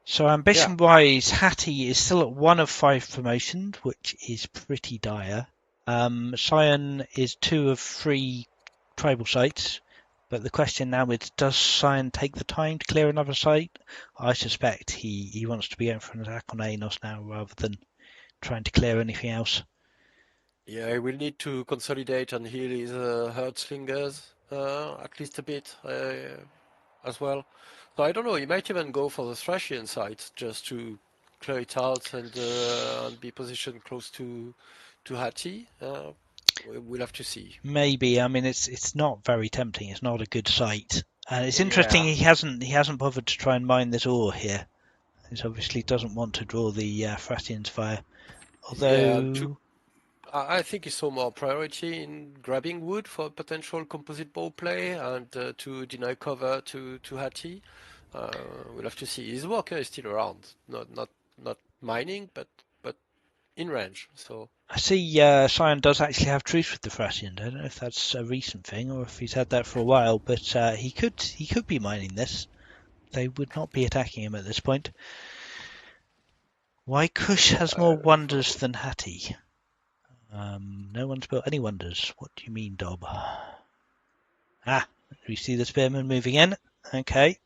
So ambition-wise, Hattie is still at 1 of 5 promotions, which is pretty dire. Sion is 2 of 3 tribal sites, but the question now is, does Sion take the time to clear another site? I suspect he wants to be going for an attack on Anos now rather than trying to clear anything else. yeah, he will need to consolidate and heal his herd slingers at least a bit as well. So I don't know, he might even go for the Thracian site just to clear it out and be positioned close to Hati. We'll have to see. Maybe. I mean, it's not very tempting. It's not a good site, and it's interesting Yeah, he hasn't bothered to try and mine this ore here. He obviously doesn't want to draw the Thracian's fire. yeah. Although, I think he saw more priority in grabbing wood for potential composite bow play and to deny cover to Hati. We'll have to see. His walker is still around, not mining, but in range. So I see Sion does actually have truce with the Thracian. I don't know if that's a recent thing or if he's had that for a while, but he could be mining this. They would not be attacking him at this point. Why Kush has more wonders than Hattie? No one's built any wonders. What do you mean, Dob? We see the spearman moving in. Okay.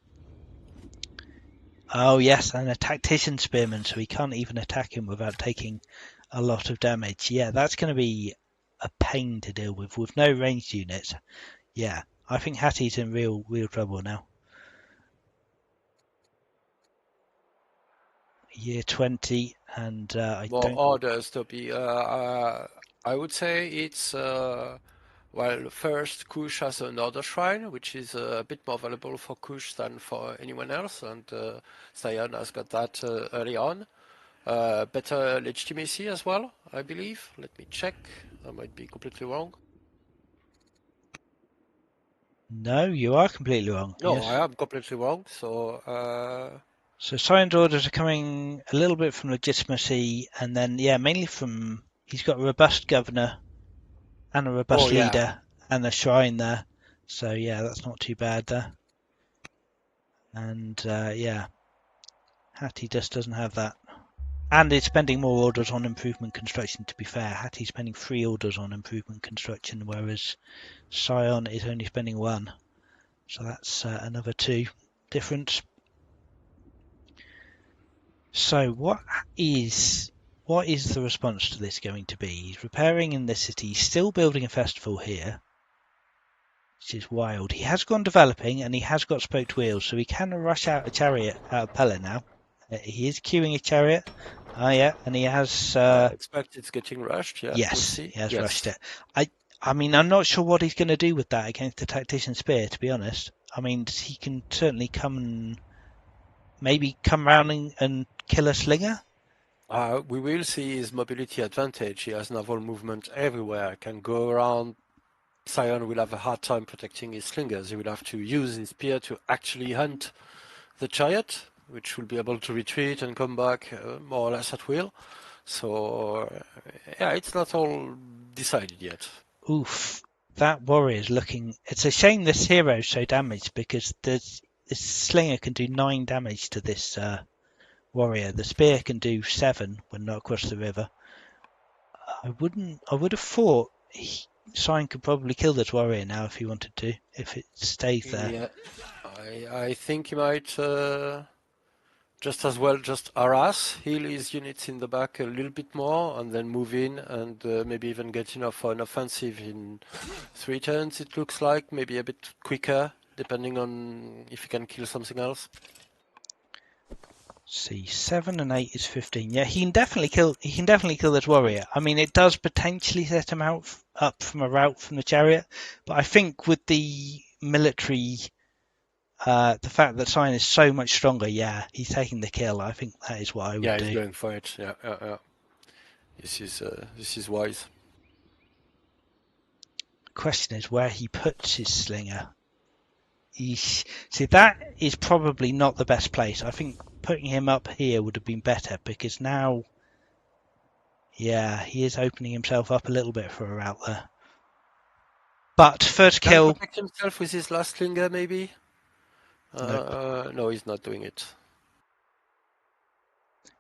Oh yes, and a tactician spearman, so he can't even attack him without taking a lot of damage. Yeah, that's going to be a pain to deal with no ranged units. Yeah, I think Hattie's in real trouble now. Year 20, and I More don't. orders, Toby. I would say it's well, first Kush has an order shrine, which is a bit more valuable for Kush than for anyone else, and Sion has got that early on. Better legitimacy as well, I believe. Let me check. I might be completely wrong. No, you are completely wrong. No, I Yes. am completely wrong. So So Sion's orders are coming a little bit from legitimacy, and then yeah, mainly from he's got a robust governor and a oh robust yeah, leader and a shrine there. So yeah, that's not too bad there. And yeah, Hattie just doesn't have that. And it's spending more orders on improvement construction, to be fair. Hattie's spending 3 orders on improvement construction, whereas Sion is only spending 1. So that's another 2 difference. So is what is the response to this going to be? He's repairing in the city, he's still building a festival here, which is wild. He has gone developing and he has got spoked wheels, so he can rush out a chariot out of Pella now. He is queuing a chariot. Oh yeah, and he has I expect it's getting rushed. Yeah, we'll yes, see. he has rushed Yes. it. I mean I'm not sure what he's going to do with that against the tactician spear, to be honest. I mean he can certainly come and maybe come round and kill a slinger. We will see his mobility advantage. He has naval movement everywhere. Can go around. Sion will have a hard time protecting his slingers. He will have to use his spear to actually hunt the chariot, which will be able to retreat and come back more or less at will. So, yeah, it's not all decided yet. Oof, that warrior's looking. It's a shame this hero's so damaged because this slinger can do 9 damage to this warrior. The spear can do 7 when not across the river. I would have thought Sion could probably kill this warrior now if he wanted to, if it stays there. Yeah, I think he might just as well just harass, heal his units in the back a little bit more, and then move in and maybe even get enough for an offensive in 3 turns. It looks like maybe a bit quicker, depending on if he can kill something else. See, 7 and 8 is 15. Yeah, he can definitely kill. He can definitely kill this warrior. I mean, it does potentially set him up from a route from the chariot, but I think with the military, the fact that Sion is so much stronger, yeah, he's taking the kill. I think that is what I would Yeah, he's do. going for it. Yeah, yeah, yeah. This is wise. Question is where he puts his slinger. See, that is probably not the best place. I think putting him up here would have been better because now, yeah, he is opening himself up a little bit for a route there. But first Can kill, protect himself with his last slinger, maybe? nope. No, he's not doing it.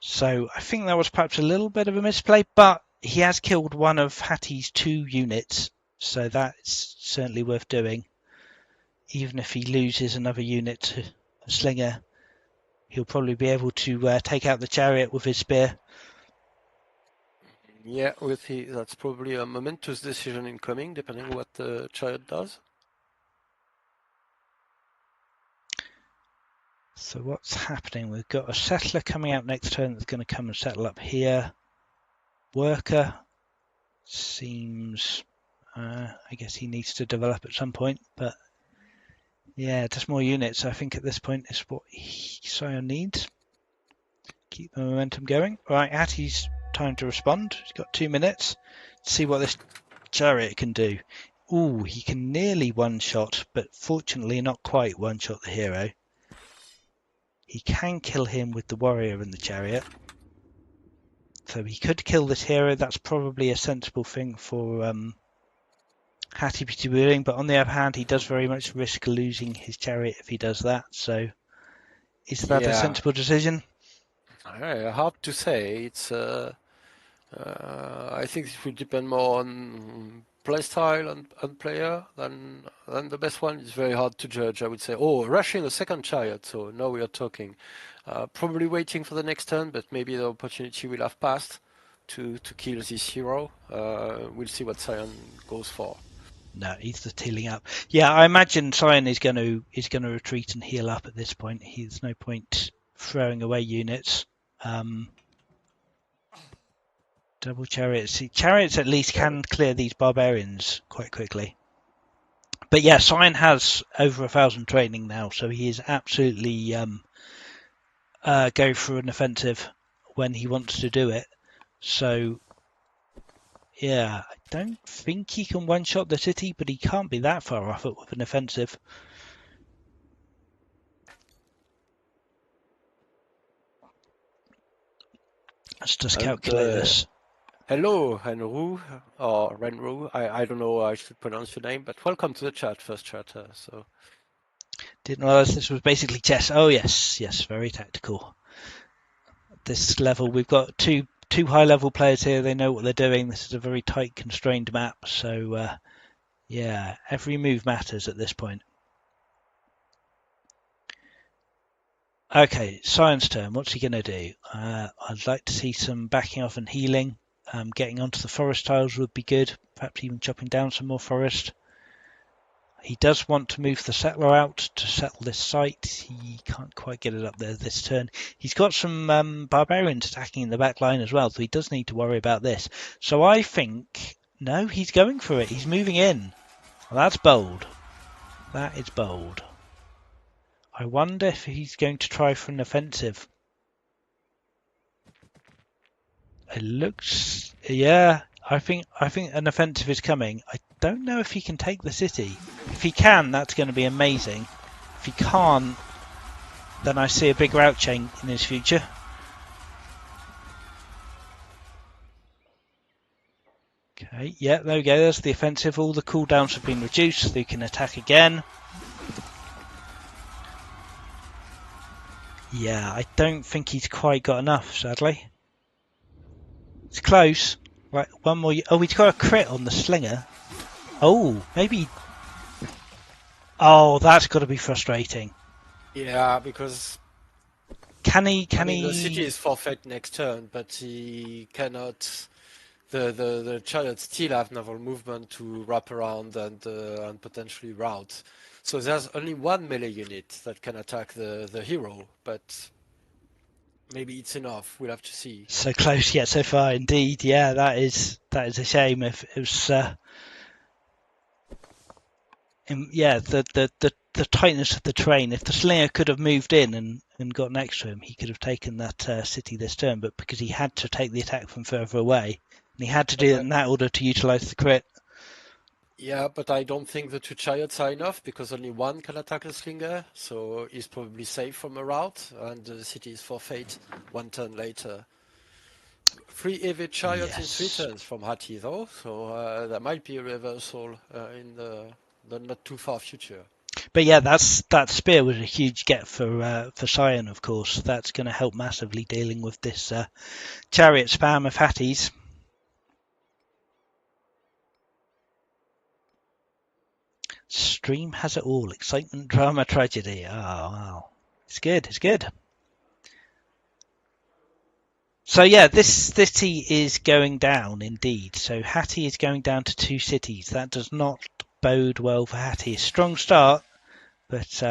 So I think that was perhaps a little bit of a misplay, but he has killed one of Hattie's 2 units, so that's certainly worth doing. Even if he loses another unit to a slinger, he'll probably be able to take out the chariot with his spear. Yeah, that's probably a momentous decision incoming, depending on what the chariot does. So what's happening? We've got a settler coming out next turn that's going to come and settle up here. Worker seems, I guess he needs to develop at some point, but yeah, just more units. I think at this point is what Sion needs. Keep the momentum going. Right, Attie's time to respond. He's got 2 minutes to see what this chariot can do. Ooh, he can nearly one-shot, but fortunately not quite one-shot the hero. He can kill him with the warrior in the chariot. So he could kill this hero. That's probably a sensible thing for Hattie to be doing. But on the other hand, he does very much risk losing his chariot if he does that. So is that a Yeah, sensible decision? hard to say. I think it will depend more on playstyle and player than the best one. It's very hard to judge, I would say. Oh, rushing a second chariot, so now we are talking. Probably waiting for the next turn, but maybe the opportunity will have passed to kill this hero. We'll see what Sion goes for. No, he's just healing up. Yeah, I imagine Sion is going to retreat and heal up at this point. There's no point throwing away units. Double chariots. See, chariots at least can clear these barbarians quite quickly. But yeah, Sion has over 1,000 training now, so he is absolutely go for an offensive when he wants to do it. So yeah, I don't think he can one-shot the city, but he can't be that far off it with an offensive. Let's just calculate this. Hello, Henru, or Renru. I don't know how I should pronounce your name, but welcome to the chat, first chatter. So Didn't realise this was basically chess. Oh yes, very tactical. This level, we've got two high-level players here. They know what they're doing. This is a very tight, constrained map, so yeah, every move matters at this point. Okay, Sion's turn. What's he going to do? I'd like to see some backing off and healing. Getting onto the forest tiles would be good. Perhaps even chopping down some more forest. He does want to move the settler out to settle this site. He can't quite get it up there this turn. He's got some barbarians attacking in the back line as well, so he does need to worry about this. So I think... No, he's going for it. He's moving in. Well, that's bold. That is bold. I wonder if he's going to try for an offensive. It looks... Yeah, I think an offensive is coming. I don't know if he can take the city. If he can, that's going to be amazing. If he can't, then I see a big route chain in his future. Okay, yeah, there we go. There's the offensive. All the cooldowns have been reduced, so they can attack again. Yeah, I don't think he's quite got enough, sadly. It's close. Right, one more. Oh, he's got a crit on the slinger. Oh, maybe. Oh, that's got to be frustrating. yeah, because Can he? the city is forfeit next turn, but he cannot. The chariots still have naval movement to wrap around and potentially route. So there's only one melee unit that can attack the hero, but maybe it's enough. We'll have to see. So close yet so far, indeed. Yeah, that is a shame. If it was, yeah, the tightness of the train. If the slinger could have moved in and got next to him, he could have taken that city this turn. But because he had to take the attack from further away, and he had to do it in that order to utilize the crit. Yeah, but I don't think the two chariots are enough because only one can attack the slinger, so he's probably safe from a rout, and the city is forfeit one turn later. 3 EV chariots in 3 turns from Hati though, so there might be a reversal in the not too far future. But yeah, that spear was a huge get for Sion, of course. That's going to help massively dealing with this chariot spam of Hattie's. Stream has it all. Excitement, drama, tragedy. Oh, wow. It's good. It's good. So yeah, this city is going down indeed. So Hattie is going down to 2 cities. That does not bode well for Hattie. A strong start, but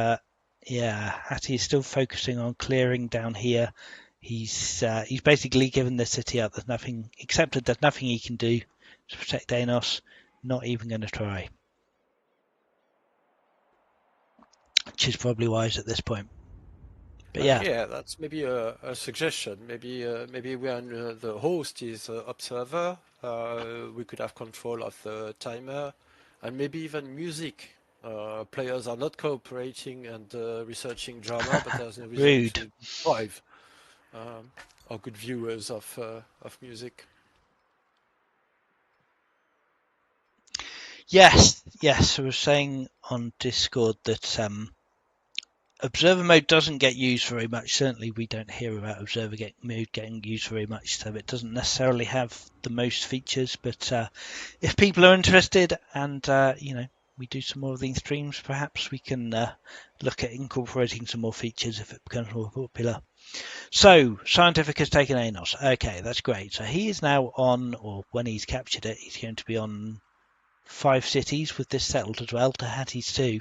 yeah, Hattie is still focusing on clearing down here. He's basically given the city up. There's nothing accepted. There's nothing he can do to protect Danos. Not even going to try. Which is probably wise at this point. But yeah. Yeah, that's maybe a suggestion. Maybe when the host is observer, we could have control of the timer, and maybe even music. Players are not cooperating and researching drama, but there's no reason to deprive or good viewers of music. Yes. I was saying on Discord that observer mode doesn't get used very much. Certainly, we don't hear about observer mode getting used very much, so it doesn't necessarily have the most features. But if people are interested, and we do some more of these streams, perhaps we can look at incorporating some more features if it becomes more popular. So, Siontific has taken Anos. Okay, that's great. So he is now on, or when he's captured it, he's going to be on 5 cities with this settled as well to Hattie's 2.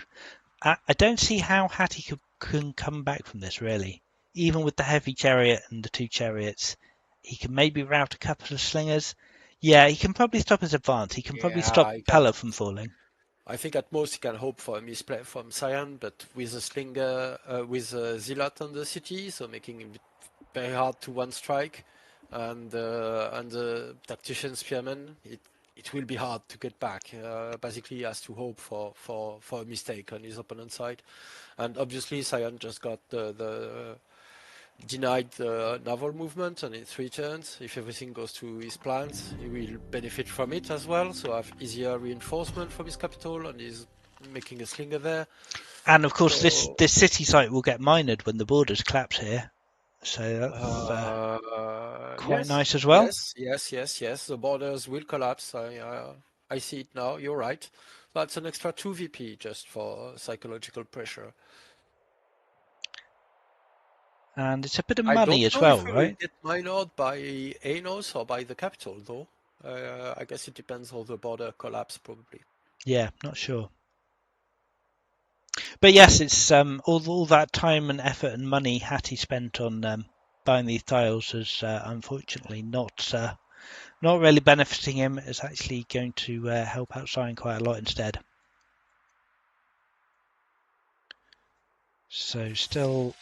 I don't see how Hattie can come back from this, really. Even with the heavy chariot and the 2 chariots, He can maybe route a couple of slingers. Yeah, he can probably stop his advance. He can probably Yeah, stop I can. Pella from falling. I think at most he can hope for a misplay from Sion, but with a slinger, with a zealot on the city, so making it very hard to one strike, and the tactician spearman, it will be hard to get back. Basically, he has to hope for a mistake on his opponent's side, and obviously Sion just got the denied the naval movement and in 3 turns. If everything goes to his plans, he will benefit from it as well. So have easier reinforcement from his capital and he's making a slinger there. And of course, this So this city site will get minered when the borders collapse here. So that's quite yes, nice as well. yes. The borders will collapse. I see it now. You're right. That's an extra 2 VP just for psychological pressure. And it's a bit of I money don't as know if well, we will right? get minored by Anos or by the capital, though. I guess it depends on the border collapse, probably. Yeah, not sure. But yes, it's all that time and effort and money Hattie spent on buying these tiles is unfortunately not really benefiting him. It's actually going to help out Sion quite a lot instead. So still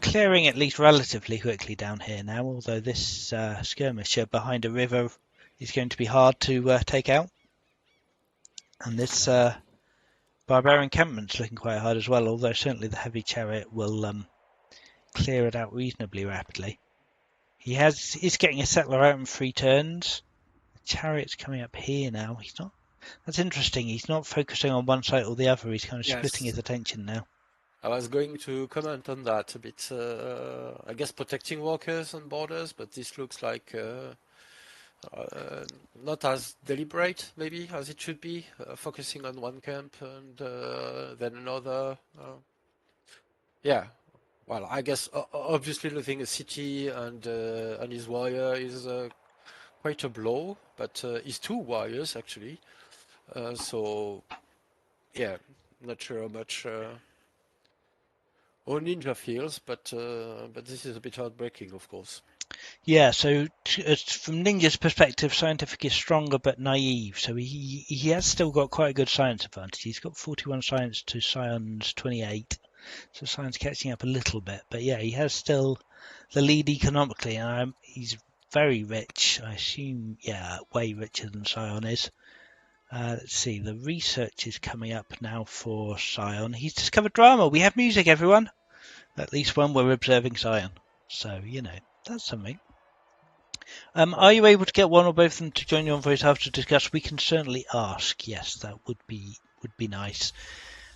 clearing at least relatively quickly down here now, although this skirmisher behind a river is going to be hard to take out. And this barbarian encampment's looking quite hard as well, although certainly the heavy chariot will clear it out reasonably rapidly. He's getting a settler out in 3 turns. The chariot's coming up here now. He's not. That's interesting. He's not focusing on one side or the other. He's kind of splitting Yes, his attention now. I was going to comment on that a bit. I guess protecting workers and borders, but this looks like uh, not as deliberate, maybe, as it should be, focusing on one camp and then another. Yeah, well, I guess obviously losing a city and his warrior is quite a blow, but his 2 warriors actually. So yeah, not sure how much all ninja feels, but this is a bit heartbreaking, of course. Yeah, so from Ninja's perspective, Scientific is stronger but naive. So he has still got quite a good science advantage. He's got 41 science to Sion's 28. So Sion's catching up a little bit. But yeah, he has still the lead economically. And he's very rich. I assume, yeah, way richer than Sion is. Let's see, the research is coming up now for Sion. He's discovered drama. We have music, everyone. At least when we're observing Sion. So, that's something. Are you able to get one or both of them to join you on voice after discuss? We can certainly ask. Yes, that would be nice.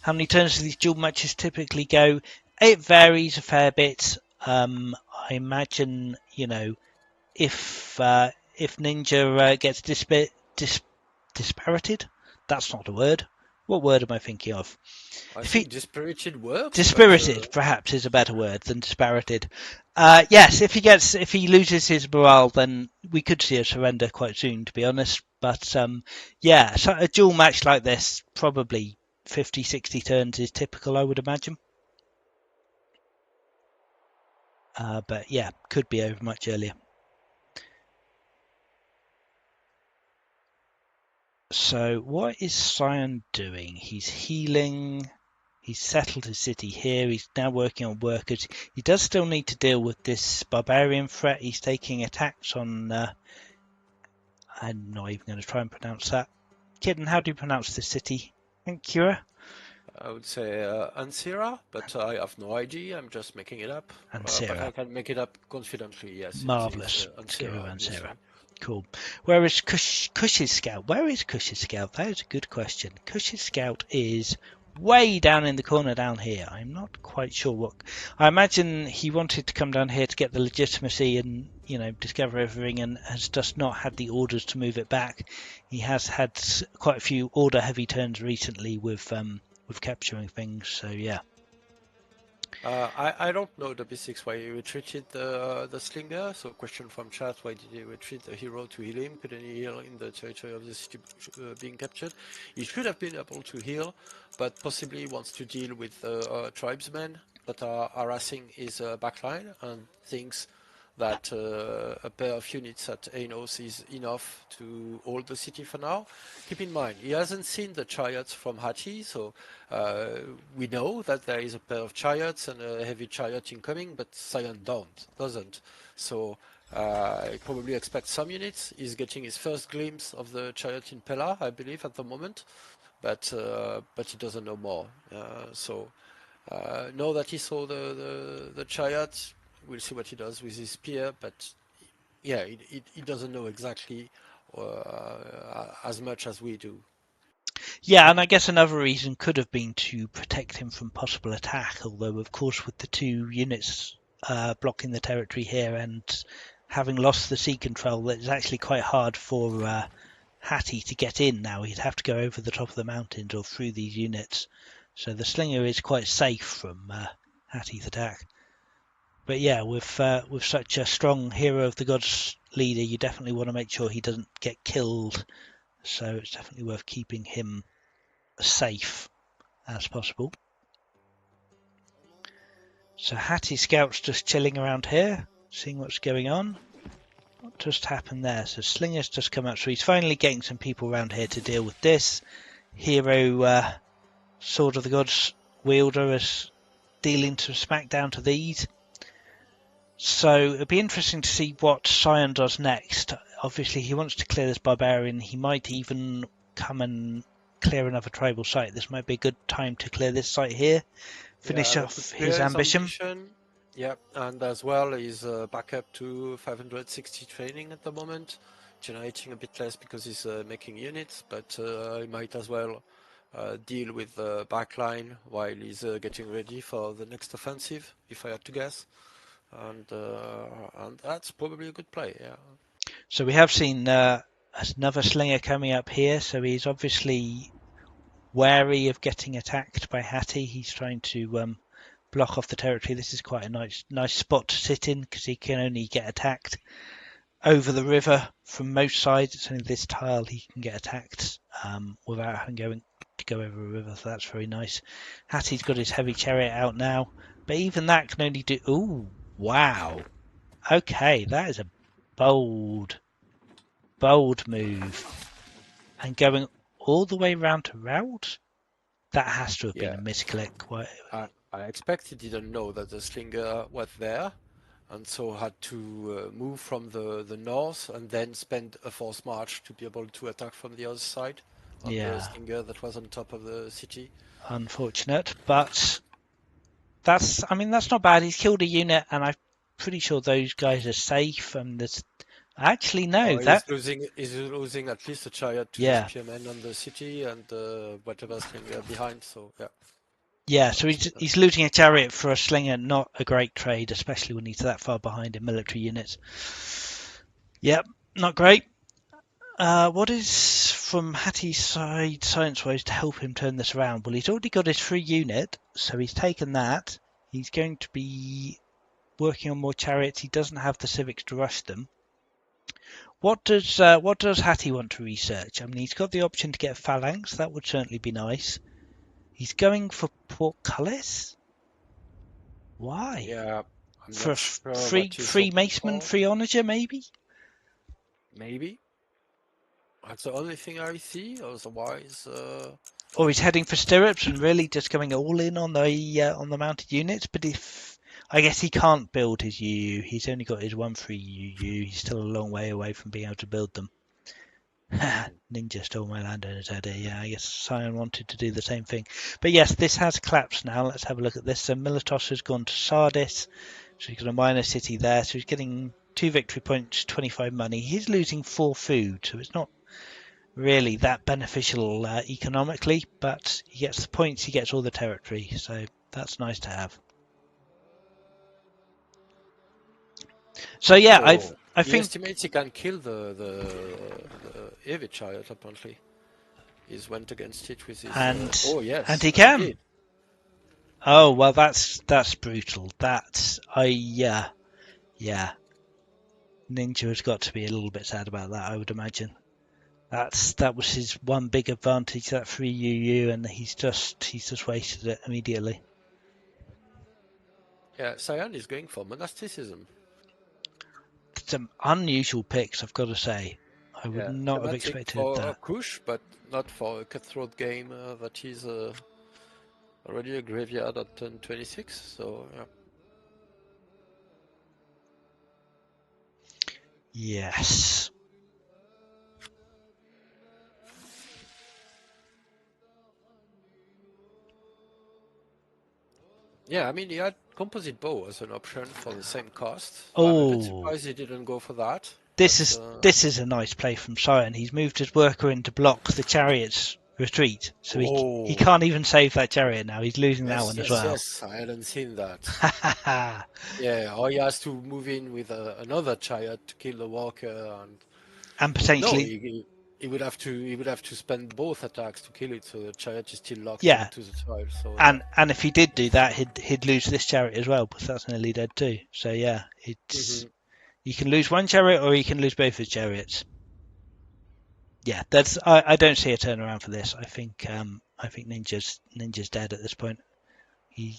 How many turns do these duel matches typically go? It varies a fair bit. I imagine if Ninja gets dispirited, that's not a word. What word am I thinking of? I If he think dispirited works, but Dispirited, perhaps, is a better word than dispirited. Yes, if he loses his morale, then we could see a surrender quite soon, to be honest. But yeah, so a dual match like this, probably 50, 60 turns is typical, I would imagine. But yeah, could be over much earlier. So what is Sion doing? He's healing. He's settled his city here. He's now working on workers. He does still need to deal with this barbarian threat. He's taking attacks on. I'm not even going to try and pronounce that. Kitten, how do you pronounce this city? Ankura? I would say Ansira, but I have no idea. I'm just making it up. But I Ansira. can make it up confidently. Yes, it's Marvellous. Let's go with Ansira, Ansira. obviously. Cool. Where is Kush's scout? Where is Kush's scout? That is a good question. Kush's scout is way down in the corner down here. I'm not quite sure what. I imagine he wanted to come down here to get the legitimacy and discover everything, and has just not had the orders to move it back. He has had quite a few order heavy turns recently with capturing things. So yeah. I don't know the basics why he retreated the slinger. So question from chat: why did he retreat the hero to heal him? Couldn't he heal in the territory of the city being captured? He should have been able to heal, but possibly wants to deal with tribesmen that are harassing his backline and thinks that a pair of units at Enos is enough to hold the city for now. Keep in mind, he hasn't seen the chariots from Hati, so we know that there is a pair of chariots and a heavy chariot incoming, but Sion doesn't. So he probably expects some units. He's getting his first glimpse of the chariot in Pella, I believe, at the moment, but he doesn't know more. Know that he saw the chariot. We'll see what he does with his spear, but yeah, he doesn't know exactly as much as we do. Yeah, and I guess another reason could have been to protect him from possible attack, although of course with the 2 units blocking the territory here and having lost the sea control, it's actually quite hard for Hattie to get in now. He'd have to go over the top of the mountains or through these units. So the slinger is quite safe from Hattie's attack. But yeah, with such a strong hero of the gods leader, you definitely want to make sure he doesn't get killed. So it's definitely worth keeping him safe as possible. So Hattie's scout's just chilling around here, seeing what's going on. What just happened there? So Slinger's just come up, so he's finally getting some people around here to deal with this. Hero Sword of the Gods wielder is dealing some smackdown to these. So it'll be interesting to see what Sion does next. Obviously, he wants to clear this barbarian. He might even come and clear another tribal site. This might be a good time to clear this site here, finish Yeah, that would off his clear his ambition. ambition. Yeah, and as well, he's back up to 560 training at the moment, generating a bit less because he's making units, but he might as well deal with the backline while he's getting ready for the next offensive, if I had to guess. And that's probably a good play, yeah. So we have seen another slinger coming up here. So he's obviously wary of getting attacked by Hattie. He's trying to block off the territory. This is quite a nice spot to sit in because he can only get attacked over the river from most sides. It's only this tile he can get attacked without having to go over a river. So that's very nice. Hattie's got his heavy chariot out now, but even that can only do. Ooh, wow. Okay, that is a bold move. And going all the way round to route, that has to have been Yeah, a misclick. I expect he didn't know that the slinger was there, and so had to move from the north and then spend a forced march to be able to attack from the other side on the Yeah, slinger that was on top of the city. unfortunate, but that's not bad. He's killed a unit, and I'm pretty sure those guys are safe. And there's actually no that He's losing at least a chariot to the yeah spearmen on the city and whatever slinger behind. So yeah, yeah. So he's losing a chariot for a slinger, not a great trade, especially when he's that far behind in military units. Yep, not great. What is from Hattie's side science-wise to help him turn this around? Well, he's already got his free unit, so he's taken that. He's going to be working on more chariots. He doesn't have the civics to rush them. What does Hattie want to research? I mean, he's got the option to get phalanx. That would certainly be nice. He's going for portcullis. Why? yeah. I'm For not a sure what he's free hoping maceman, for. free onager, maybe? Maybe that's the only thing I see. Otherwise, Or he's heading for stirrups and really just going all in on the mounted units. But if I guess he can't build his UU, he's only got his 1-3 UU. He's still a long way away from being able to build them. Ninja stole my landowner's idea. Yeah, I guess Sion wanted to do the same thing. But yes, this has collapsed now. Let's have a look at this. So Militos has gone to Sardis. So he's got a minor city there. So he's getting 2 victory points, 25 money. He's losing 4 food, so it's not really that beneficial economically, but he gets the points, he gets all the territory, so that's nice to have. So yeah, so I he think, estimates he can kill the heavy chariot. Apparently, he's went against it with his. and Oh he yes, and he can. did. Oh well, that's brutal. That's yeah. Ninja has got to be a little bit sad about that, I would imagine. That was his one big advantage, that free UU, and he's just wasted it immediately. Yeah, Sion is going for monasticism. some unusual picks, I've got to say. I would not have thematic expected for a that. push, but not for a cutthroat game that is already a graveyard at turn 26. So yeah. Yes. Yeah, I mean, he had composite bow as an option for the same cost. I'm a bit Oh, surprised he didn't go for that. this But is a nice play from Sion. He's moved his worker in to block the chariot's retreat, so he oh, can't even save that chariot now. He's losing that yes, one as yes, well. yes. I hadn't seen that. Yeah, or he has to move in with another chariot to kill the walker, And but no, potentially, he would have to spend both attacks to kill it, so the chariot is still locked yeah. into the tile. So yeah. And if he did do that, he'd lose this chariot as well, because that's nearly dead too. So yeah, it's Hmm. you can lose one chariot or you can lose both his chariots. Yeah, that's I don't see a turnaround for this. I think Ninja's dead at this point. He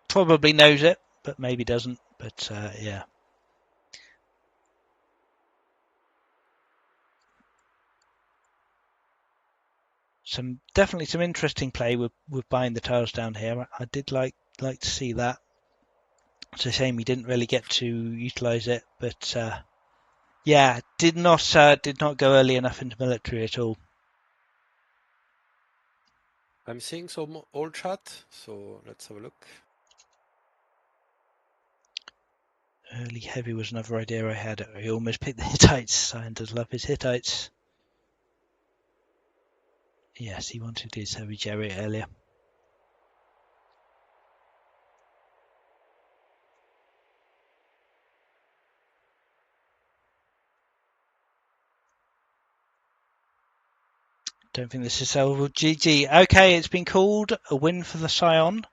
probably knows it, but maybe doesn't. But yeah. Definitely some interesting play with buying the tiles down here. I did like to see that. It's a shame he didn't really get to utilise it, but yeah, did not go early enough into military at all. I'm seeing some old chat, so let's have a look. Early heavy was another idea I had. I almost picked the Hittites. Sion does love his Hittites. Yes, he wanted his heavy chariot earlier. Don't think this is sellable. GG. Okay, it's been called a win for the Sion.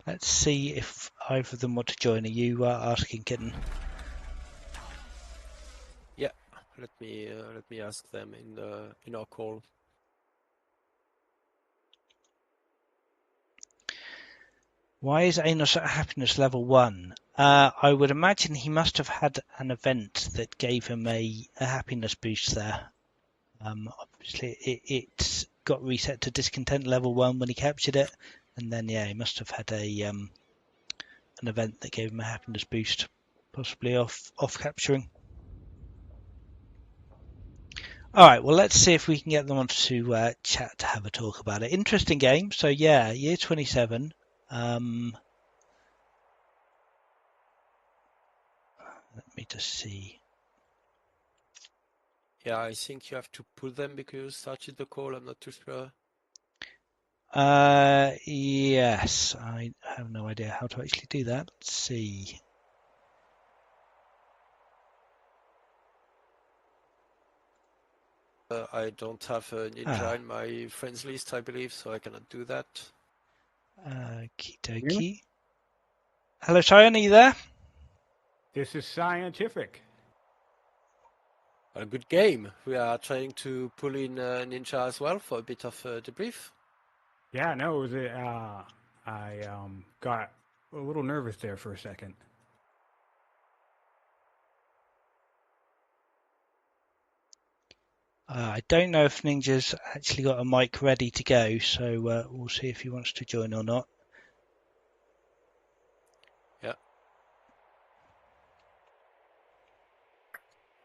Let's see if either of them want to join. Are you asking, Kitten? Yeah, let me ask them in our call. Why is Anos at happiness level 1? I would imagine he must have had an event that gave him a happiness boost there. Obviously, it got reset to discontent level 1 when he captured it, and then yeah, he must have had an event that gave him a happiness boost, possibly off capturing. All right, well, let's see if we can get them onto chat to have a talk about it. Interesting game. So yeah, year 27. Let me just see. Yeah, I think you have to pull them because you started the call. I'm not too sure. Yes, I have no idea how to actually do that. Let's see. I don't have a Ninja in my friends list, I believe, so I cannot do that. Okie dokie. Hello, Sion, are you there? This is Scientific. A good game. We are trying to pull in Ninja as well for a bit of debrief. Yeah, no, it was I got a little nervous there for a second. I don't know if Ninja's actually got a mic ready to go, so we'll see if he wants to join or not. Yeah.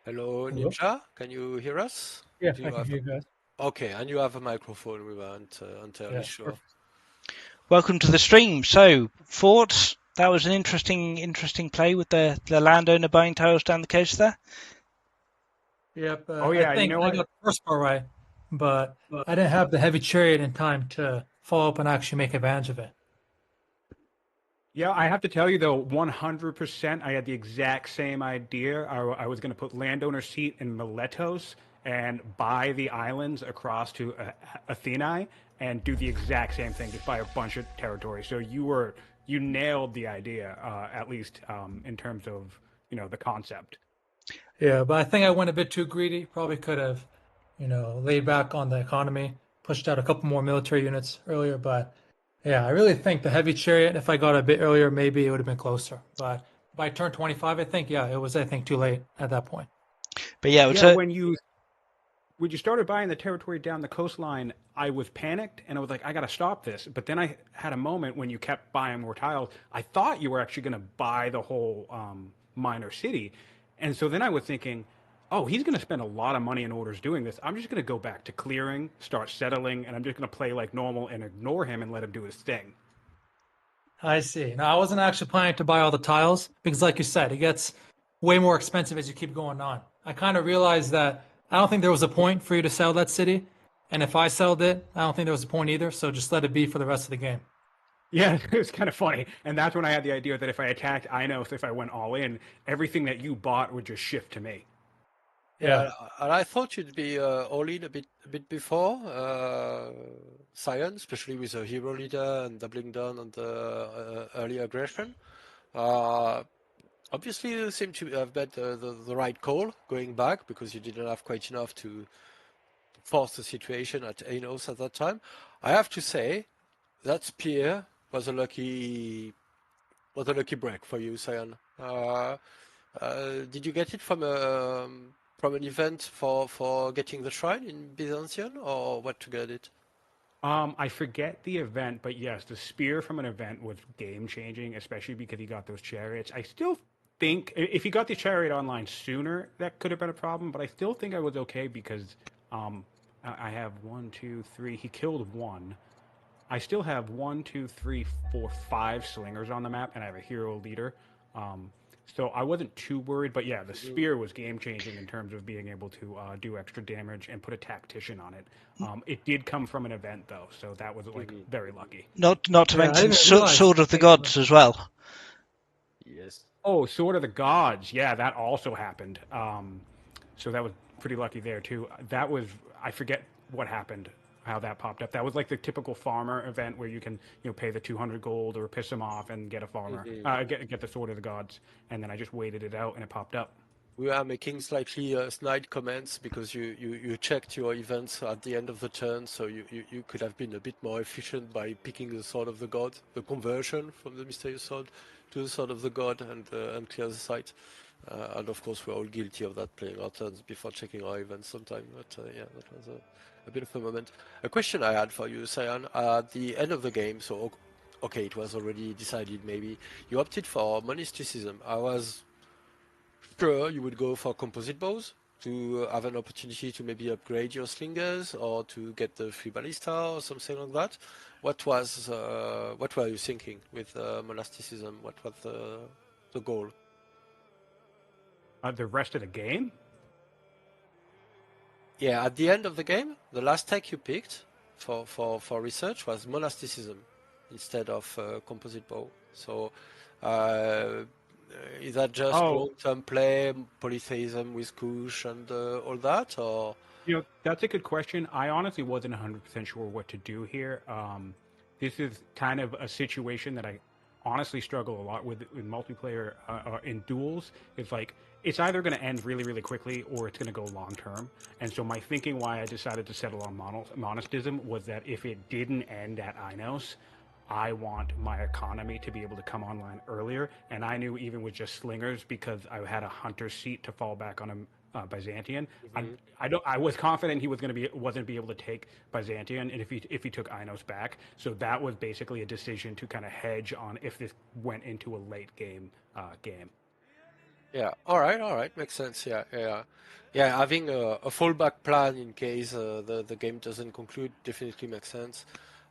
Hello, Ninja. Can you hear us? Yeah, I can hear you guys. Okay, and you have a microphone. We weren't entirely sure. Perfect. Welcome to the stream. So, thoughts? That was an interesting play with the landowner buying tiles down the coast there. Yep. Oh, yeah, I you think know I what? got the first part right, but I didn't have the heavy chariot in time to follow up and actually make advantage of it. Yeah, I have to tell you though, 100%. I had the exact same idea. I was going to put landowner seat in Miletos and buy the islands across to Athenae and do the exact same thing, just buy a bunch of territory. So you nailed the idea, at least in terms of the concept. Yeah, but I think I went a bit too greedy. Probably could have, laid back on the economy, pushed out a couple more military units earlier. But yeah, I really think the heavy chariot, if I got a bit earlier, maybe it would have been closer. But by turn 25, I think, yeah, it was, I think, too late at that point. But yeah, it's Yeah, when you started buying the territory down the coastline, I was panicked and I was like, I got to stop this. But then I had a moment when you kept buying more tiles. I thought you were actually going to buy the whole minor city. And so then I was thinking, oh, he's going to spend a lot of money in orders doing this. I'm just going to go back to clearing, start settling, and I'm just going to play like normal and ignore him and let him do his thing. I see. Now, I wasn't actually planning to buy all the tiles because, like you said, it gets way more expensive as you keep going on. I kind of realized that I don't think there was a point for you to sell that city. And if I sold it, I don't think there was a point either. So just let it be for the rest of the game. Yeah, it was kind of funny. And that's when I had the idea that if I attacked Inos, if I went all in, everything that you bought would just shift to me. Yeah, and I thought you'd be all in a bit before Sion, especially with a hero leader and doubling down on the early aggression. Obviously, you seem to have made the right call going back because you didn't have quite enough to force the situation at Anos at that time. I have to say that spear was a lucky break for you, Sion. Did you get it from an event for getting the shrine in Byzantium, or what to get it? I forget the event, but yes, the spear from an event was game changing, especially because he got those chariots. I still think if he got the chariot online sooner, that could have been a problem, but I still think I was okay because I have 1, 2, 3. He killed one. I still have 1, 2, 3, 4, 5 slingers on the map, and I have a hero leader. So I wasn't too worried, but yeah, the spear was game changing in terms of being able to do extra damage and put a tactician on it. It did come from an event though, so that was like very lucky. not to Yeah, I mention didn't realize Sword of the it came from Gods as well. Yes. Oh, Sword of the Gods, yeah, that also happened. So that was pretty lucky there too. That was I forget what happened, how that popped up. That was like the typical farmer event where you can pay the 200 gold or piss him off and get a farmer, get the Sword of the Gods, and then I just waited it out and it popped up. We are making slightly snide comments because you checked your events at the end of the turn, so you could have been a bit more efficient by picking the Sword of the God, the conversion from the Mysterious Sword to the Sword of the God, and clear the site. And of course, we're all guilty of that, playing our turns before checking our events sometime. But yeah, that was a bit of a moment. A question I had for you, Sion, at the end of the game, so okay, it was already decided maybe, you opted for monasticism. I was sure you would go for composite bows to have an opportunity to maybe upgrade your slingers or to get the free ballista or something like that. What were you thinking with monasticism? What was the goal? The rest of the game? Yeah, at the end of the game, the last tech you picked for research was monasticism instead of composite bow. So is that just long-term play, polytheism with Kush and all that, or? That's a good question. I honestly wasn't 100% sure what to do here. This is kind of a situation that I honestly struggle a lot with in multiplayer in duels. It's like it's either going to end really, really quickly or it's going to go long term. And so my thinking why I decided to settle on monasticism was that if it didn't end at Inos, I want my economy to be able to come online earlier. And I knew even with just slingers, because I had a hunter seat to fall back on a Byzantian. I was confident he wasn't be able to take Byzantian, and if he took Inos back. So that was basically a decision to kind of hedge on if this went into a late game game. Yeah. All right. Makes sense. Yeah. Having a fallback plan in case the game doesn't conclude definitely makes sense.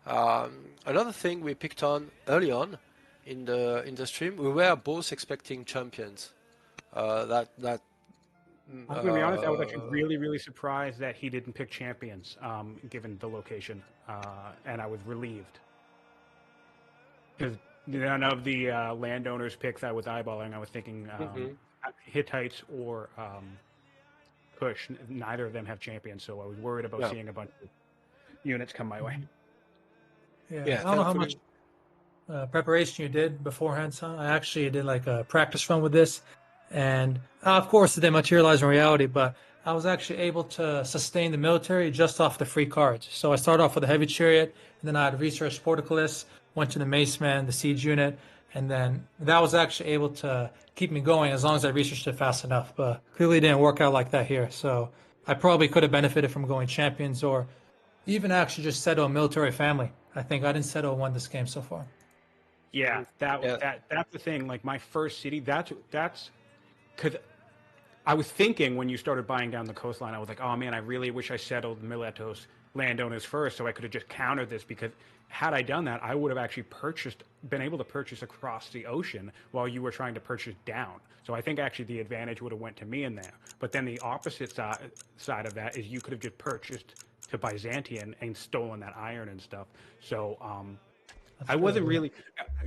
Another thing we picked on early on in the stream, we were both expecting champions. I'm going to be honest, I was actually really, really surprised that he didn't pick champions, given the location, and I was relieved. Because none of the landowners' picks I was eyeballing, I was thinking Hittites or Kush. Neither of them have champions, so I was worried about seeing a bunch of units come my way. Yeah, I don't know how much preparation you did beforehand, son. I actually did like a practice run with this. And of course, it didn't materialize in reality, but I was actually able to sustain the military just off the free cards. So I started off with a heavy chariot, and then I had researched Portcullis, went to the Maceman, the siege unit, And then that was actually able to keep me going as long as I researched it fast enough. But clearly it didn't work out like that here. So I probably could have benefited from going champions or even actually just settle a military family. I think I didn't settle one this game so far. Yeah, Yeah. that's the thing. Like my first city, that's because I was thinking when you started buying down the coastline, I was like, oh man, I really wish I settled Miletos landowners first, so I could have just countered this. Because had I done that, I would have actually been able to purchase across the ocean while you were trying to purchase down. So I think actually the advantage would have went to me in there. But then the opposite side of that is you could have just purchased to Byzantium and stolen that iron and stuff. So That's I true, wasn't yeah. really.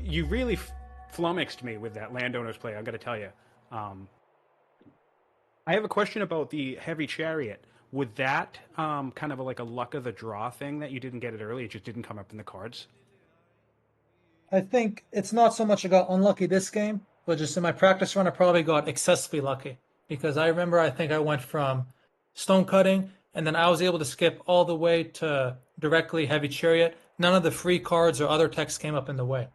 You really flummoxed me with that landowners play. I got to tell you. Um, I have a question about the heavy chariot. Would that kind of like a luck of the draw thing that you didn't get it early? It just didn't come up in the cards. I think it's not so much I got unlucky this game, but just in my practice run, I probably got excessively lucky because I remember I think I went from stone cutting and then I was able to skip all the way to directly heavy chariot. None of the free cards or other text came up in the way.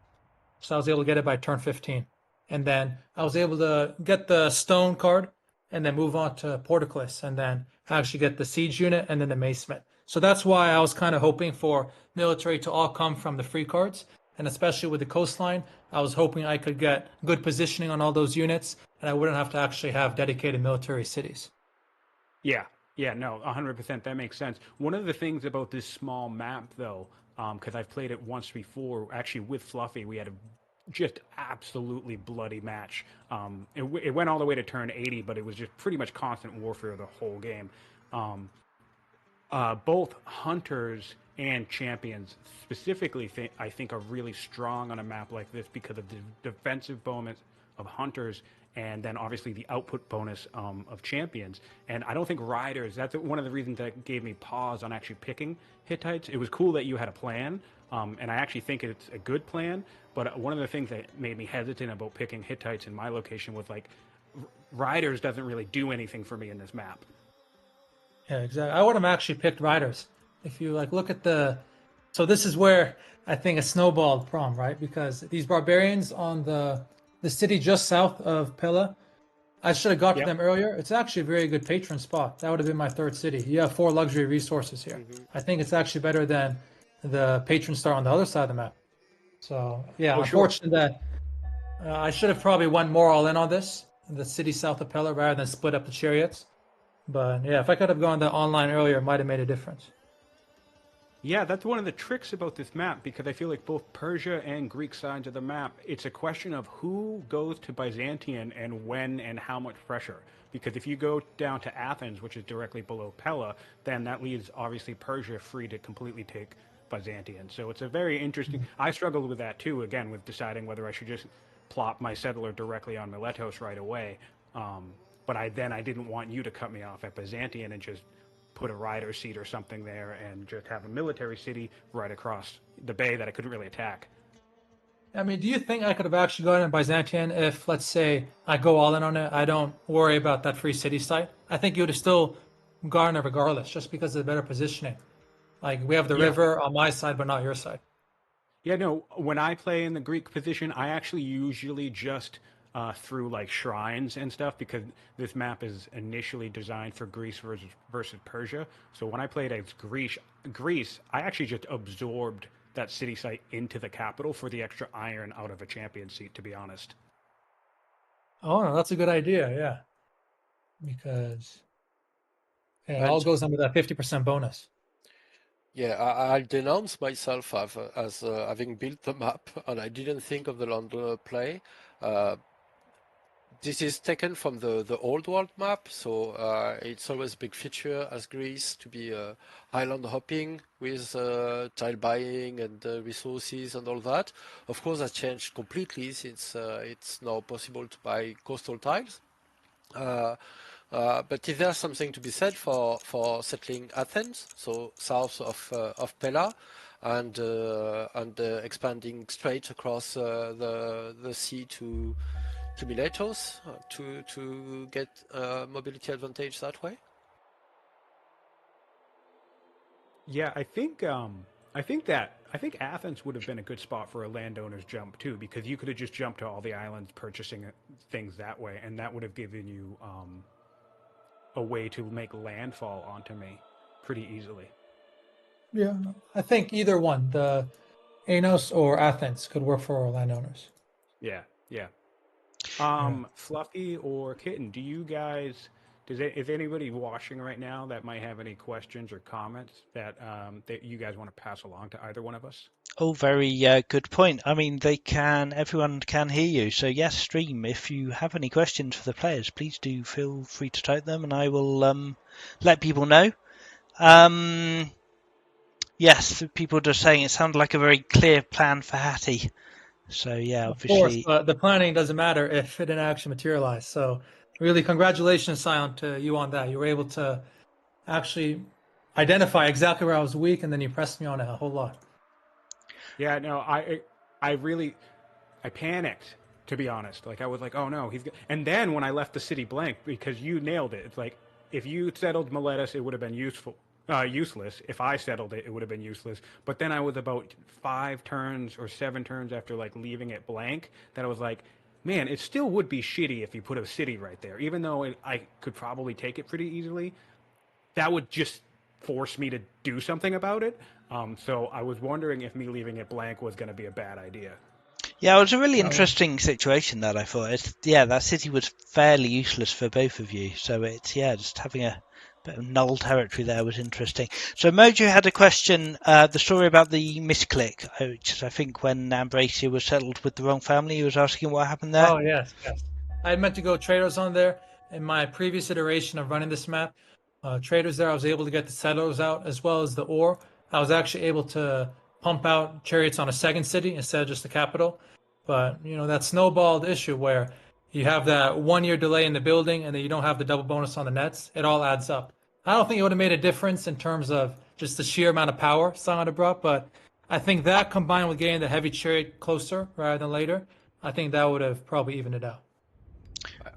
So I was able to get it by turn 15. And then I was able to get the stone card and then move on to Portcullis and then actually get the siege unit and then the Masement. So that's why I was kind of hoping for military to all come from the free cards. And especially with the coastline, I was hoping I could get good positioning on all those units and I wouldn't have to actually have dedicated military cities. Yeah, yeah, no, 100%. That makes sense. One of the things about this small map, though, because I've played it once before, actually with Fluffy, we had a just absolutely bloody match. It went all the way to turn 80, but it was just pretty much constant warfare the whole game. Um, both hunters and champions specifically I think are really strong on a map like this because of the defensive bonus of hunters and then obviously the output bonus of champions. And I don't think riders, that's one of the reasons that gave me pause on actually picking Hittites. It was cool that you had a plan, and I actually think it's a good plan, but one of the things that made me hesitant about picking Hittites in my location was like, riders doesn't really do anything for me in this map. Yeah, exactly. I would have actually picked riders. If you like look at the so this is where I think a snowballed problem, right? Because these barbarians on the city just south of Pella, I should have got to Yep. them earlier. It's actually a very good patron spot. That would have been my third city. You have 4 luxury resources here. Hmm. I think it's actually better than the patron star on the other side of the map. So yeah, Oh, sure. unfortunate that I should have probably went more all in on this, the city south of Pella, rather than split up the chariots. But yeah, if I could have gone that online earlier, it might have made a difference. Yeah, that's one of the tricks about this map because I feel like both Persia and Greek sides of the map, it's a question of who goes to Byzantium and when and how much pressure. Because if you go down to Athens, which is directly below Pella, then that leaves obviously Persia free to completely take Byzantium. So it's a very interesting. I struggled with that too, again, with deciding whether I should just plop my settler directly on Miletos right away. But I didn't want you to cut me off at Byzantium and just put a rider seat or something there and just have a military city right across the bay that I couldn't really attack. I mean, do you think I could have actually gone in Byzantium if, let's say, I go all in on it? I don't worry about that free city site. I think you would have still gone it regardless, just because of the better positioning. Like we have the Yeah. river on my side, but not your side. Yeah, no, when I play in the Greek position, I actually usually just through like shrines and stuff because this map is initially designed for Greece versus Persia. So when I played as Greece, I actually just absorbed that city site into the capital for the extra iron out of a champion seat, to be honest. Oh no, that's a good idea. Yeah, because yeah, it all And goes under that 50% bonus. yeah, I'll denounce myself as having built the map, and I didn't think of the land play. Uh, This is taken from the old world map, so it's always a big feature as Greece to be island hopping with tile buying and resources and all that. Of course, that changed completely since it's now possible to buy coastal tiles. Uh, but is there something to be said for settling Athens, so south of Pella, and expanding straight across the sea to Miletos to get mobility advantage that way? Yeah, I think that I think Athens would have been a good spot for a landowner's jump too, because you could have just jumped to all the islands, purchasing things that way, and that would have given you a way to make landfall onto me pretty easily. Yeah, I think either one, the Anos or Athens, could work for landowners. Yeah, yeah. Yeah. Fluffy or Kitten, do you guys? Is anybody watching right now that might have any questions or comments that that you guys want to pass along to either one of us? Oh, very good point. I mean, everyone can hear you. So yes, stream. If you have any questions for the players, please do feel free to type them, and I will let people know. Yes, people are just saying it sounded like a very clear plan for Hattie. So yeah, Of course, obviously. but the planning doesn't matter if it didn't actually materialize. So, really, congratulations, Sion, to you on that. You were able to actually identify exactly where I was weak, and then you pressed me on it a whole lot. Yeah, no, I panicked, to be honest. Like I was like, oh no, and then when I left the city blank, because you nailed it. It's like if you settled Miletus, it would have been useless. If I settled it, it would have been useless. But then I was about 5 turns or 7 turns after like leaving it blank that I was like, man, it still would be shitty if you put a city right there, even though I could probably take it pretty easily. That would just force me to do something about it. So I was wondering if me leaving it blank was going to be a bad idea. Yeah, it was a really interesting situation that I thought. That city was fairly useless for both of you. So just having a bit of null territory there was interesting. So Mojo had a question, the story about the misclick, which is I think when Ambracia was settled with the wrong family, he was asking what happened there. Oh, yes, yes. I had meant to go traders on there in my previous iteration of running this map. Traders there, I was able to get the settlers out as well as the ore. I was actually able to pump out chariots on a second city instead of just the capital. But, that snowballed issue where you have that 1 year delay in the building and then you don't have the double bonus on the nets, it all adds up. I don't think it would have made a difference in terms of just the sheer amount of power Sion had brought, but I think that combined with getting the heavy chariot closer rather than later, I think that would have probably evened it out.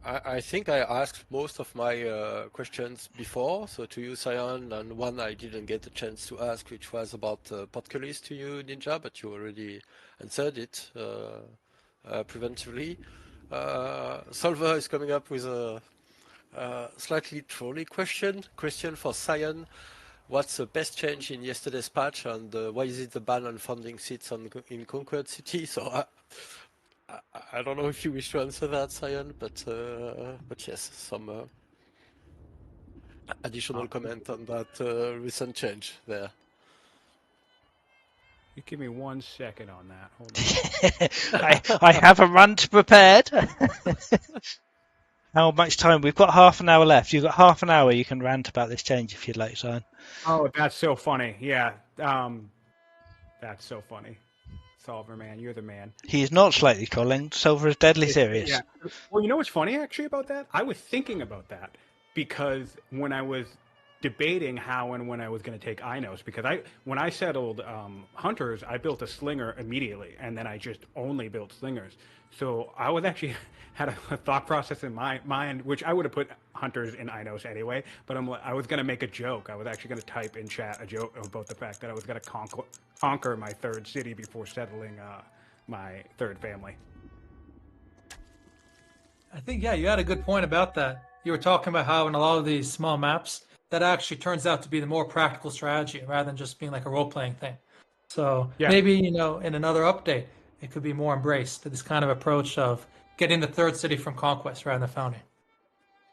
I think I asked most of my questions before, so to you, Sion, and one I didn't get a chance to ask, which was about Podcalis to you, Ninja, but you already answered it preventively. Solver is coming up with a slightly trolly question for Sion. What's the best change in yesterday's patch, and why is it the ban on funding seats in Conquered City? So I don't know if you wish to answer that, Sion, but yes, some additional comment on that recent change there. You give me 1 second on that. Hold on. I have a rant prepared. How much time? We've got half an hour left. You've got half an hour. You can rant about this change if you'd like, Sion. Oh, that's so funny. Yeah, that's so funny. Solver, man, you're the man. He is not slightly trolling. Solver is deadly serious. Yeah. Well, you know what's funny actually about that? I was thinking about that because when I was debating how and when I was going to take Inos, because when I settled hunters, I built a slinger immediately, and then I just only built slingers. So I was actually had a thought process in my mind, which I would have put hunters in Inos anyway, but I was going to make a joke. I was actually going to type in chat a joke about the fact that I was going to conquer my 3rd city before settling my 3rd family. I think, yeah, you had a good point about that. You were talking about how in a lot of these small maps, that actually turns out to be the more practical strategy rather than just being like a role-playing thing. So maybe, in another update, it could be more embraced to this kind of approach of getting the 3rd city from conquest rather than founding.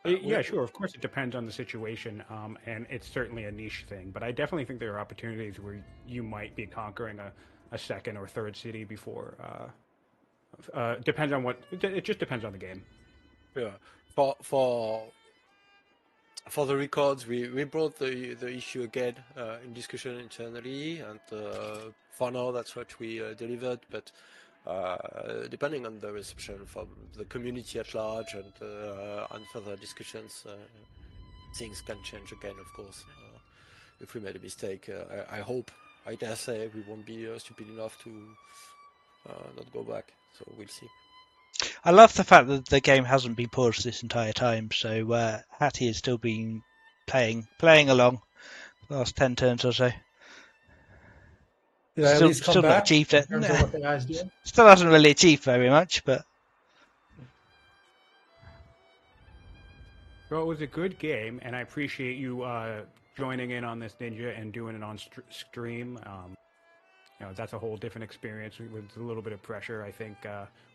Yeah, sure. Of course, it depends on the situation, and it's certainly a niche thing. But I definitely think there are opportunities where you might be conquering a 2nd or 3rd city before. Depends on it just depends on the game. Yeah. For the records, we brought the issue again in discussion internally, and for now that's what we delivered. But depending on the reception from the community at large and further discussions, things can change again. Of course, if we made a mistake, I dare say, we won't be stupid enough to not go back. So we'll see. I love the fact that the game hasn't been paused this entire time, so Hattie has still been playing along the last 10 turns or so. Did I at least come Still not back achieved in it. terms of what the guys do? Still hasn't really achieved very much, but Well, it was a good game, and I appreciate you joining in on this Ninja and doing it on stream. That's a whole different experience with a little bit of pressure. I think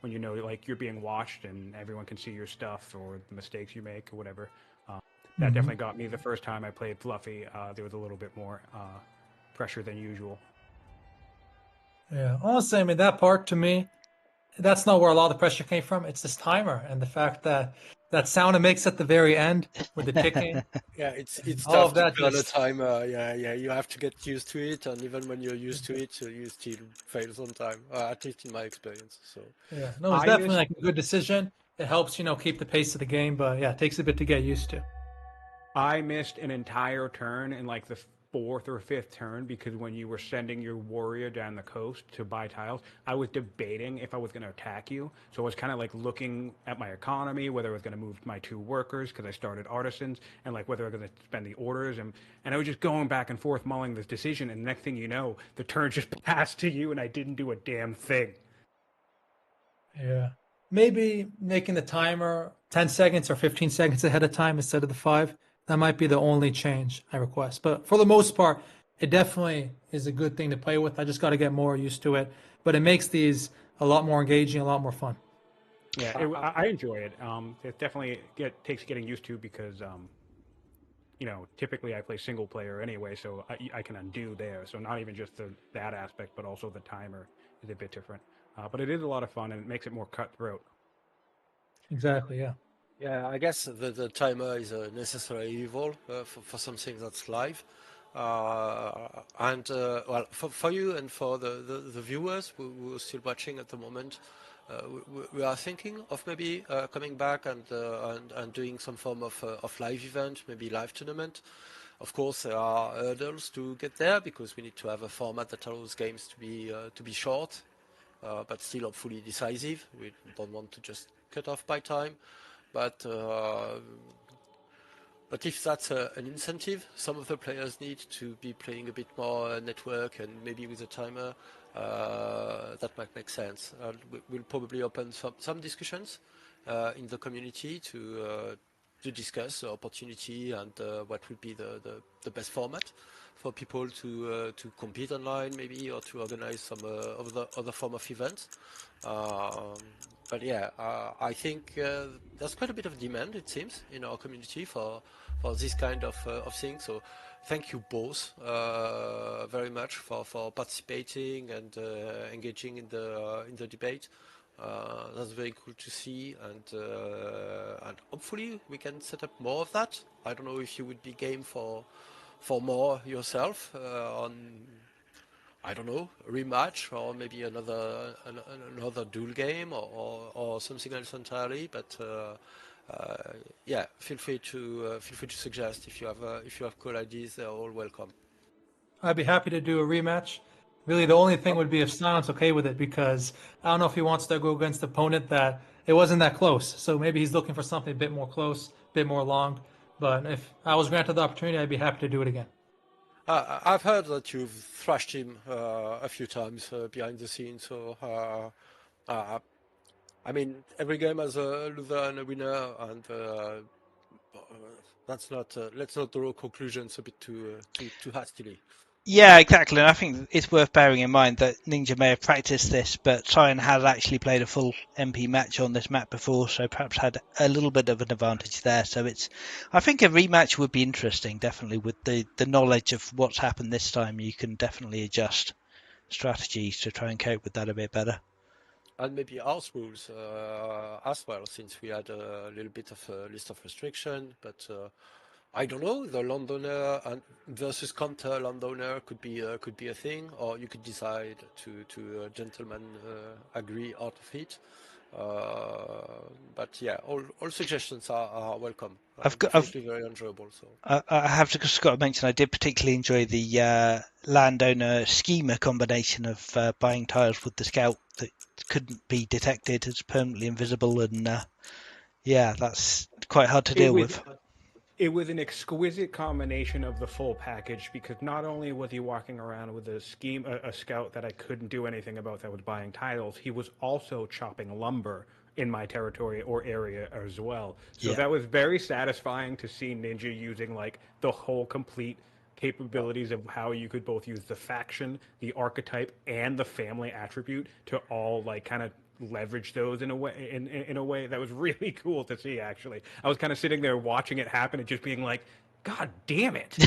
when you know like you're being watched and everyone can see your stuff or the mistakes you make or whatever. That definitely got me the first time I played Fluffy. There was a little bit more pressure than usual. Yeah, honestly, I mean that part to me, that's not where a lot of the pressure came from. It's this timer and the fact that that sound it makes at the very end with the ticking. Yeah, it's All tough of to that be on a just timer. Yeah, you have to get used to it, and even when you're used to it, you still fail sometime. At least in my experience. So yeah, no, it's I definitely missed like a good decision. It helps, keep the pace of the game, but yeah, it takes a bit to get used to. I missed an entire turn in like the fourth or fifth turn because when you were sending your warrior down the coast to buy tiles, I was debating if I was going to attack you. So I was kind of like looking at my economy, whether I was going to move my 2 workers because I started artisans, and like whether I was going to spend the orders, and I was just going back and forth mulling this decision. And the next thing you know, the turn just passed to you, and I didn't do a damn thing. Yeah. Maybe making the timer 10 seconds or 15 seconds ahead of time instead of the 5. That might be the only change I request. But for the most part, it definitely is a good thing to play with. I just got to get more used to it. But it makes these a lot more engaging, a lot more fun. Yeah, I enjoy it. It definitely takes getting used to because typically I play single player anyway, so I can undo there. So not even just that aspect, but also the timer is a bit different. But it is a lot of fun, and it makes it more cutthroat. Exactly, yeah. yeah, I guess the timer is a necessary evil for something that's live. And well, for you and for the viewers who are still watching at the moment, we are thinking of maybe coming back and doing some form of live event, maybe live tournament. Of course, there are hurdles to get there because we need to have a format that allows games to be short, but still hopefully decisive. We don't want to just cut off by time, but if that's an incentive, some of the players need to be playing a bit more network and maybe with a timer. That might make sense. We'll probably open some discussions in the community to discuss the opportunity and what would be the best format for people to compete online maybe or to organize some other form of events. But yeah, I think there's quite a bit of demand, it seems, in our community for this kind of thing. So thank you both very much for participating and engaging in the debate. That's very cool to see, and hopefully we can set up more of that. I don't know if you would be game for more yourself on, I don't know, a rematch or maybe another duel game or something else entirely. But yeah, feel free to suggest if you have cool ideas. They're all welcome. I'd be happy to do a rematch. Really, the only thing would be if Silent's okay with it, because I don't know if he wants to go against an opponent that it wasn't that close. So maybe he's looking for something a bit more close, a bit more long. But if I was granted the opportunity, I'd be happy to do it again. I've heard that you've thrashed him a few times behind the scenes. So I mean, every game has a loser and a winner, and that's not. Let's not draw conclusions a bit too hastily. yeah, exactly. And I think it's worth bearing in mind that Ninja may have practiced this, but Sion has actually played a full MP match on this map before, so perhaps had a little bit of an advantage there. So I think a rematch would be interesting, definitely with the knowledge of what's happened this time. You can definitely adjust strategies to try and cope with that a bit better. And maybe house rules as well, since we had a little bit of a list of restriction. But I don't know, the landowner and versus counter landowner could be a thing, or you could decide to gentlemen agree out of it. But yeah, all suggestions are welcome. I've Definitely very enjoyable. So I have just got to mention I did particularly enjoy the landowner schemer combination of buying tiles with the scout that couldn't be detected as permanently invisible, and yeah, that's quite hard to deal with. It was an exquisite combination of the full package because not only was he walking around with a scout that I couldn't do anything about that was buying tiles, he was also chopping lumber in my territory or area as well. So Yeah. that was very satisfying to see Ninja using like the whole complete capabilities of how you could both use the faction, the archetype, and the family attribute to all like kind of leverage those in a way in a way that was really cool to see. Actually, I was kind of sitting there watching it happen and just being like, God damn it.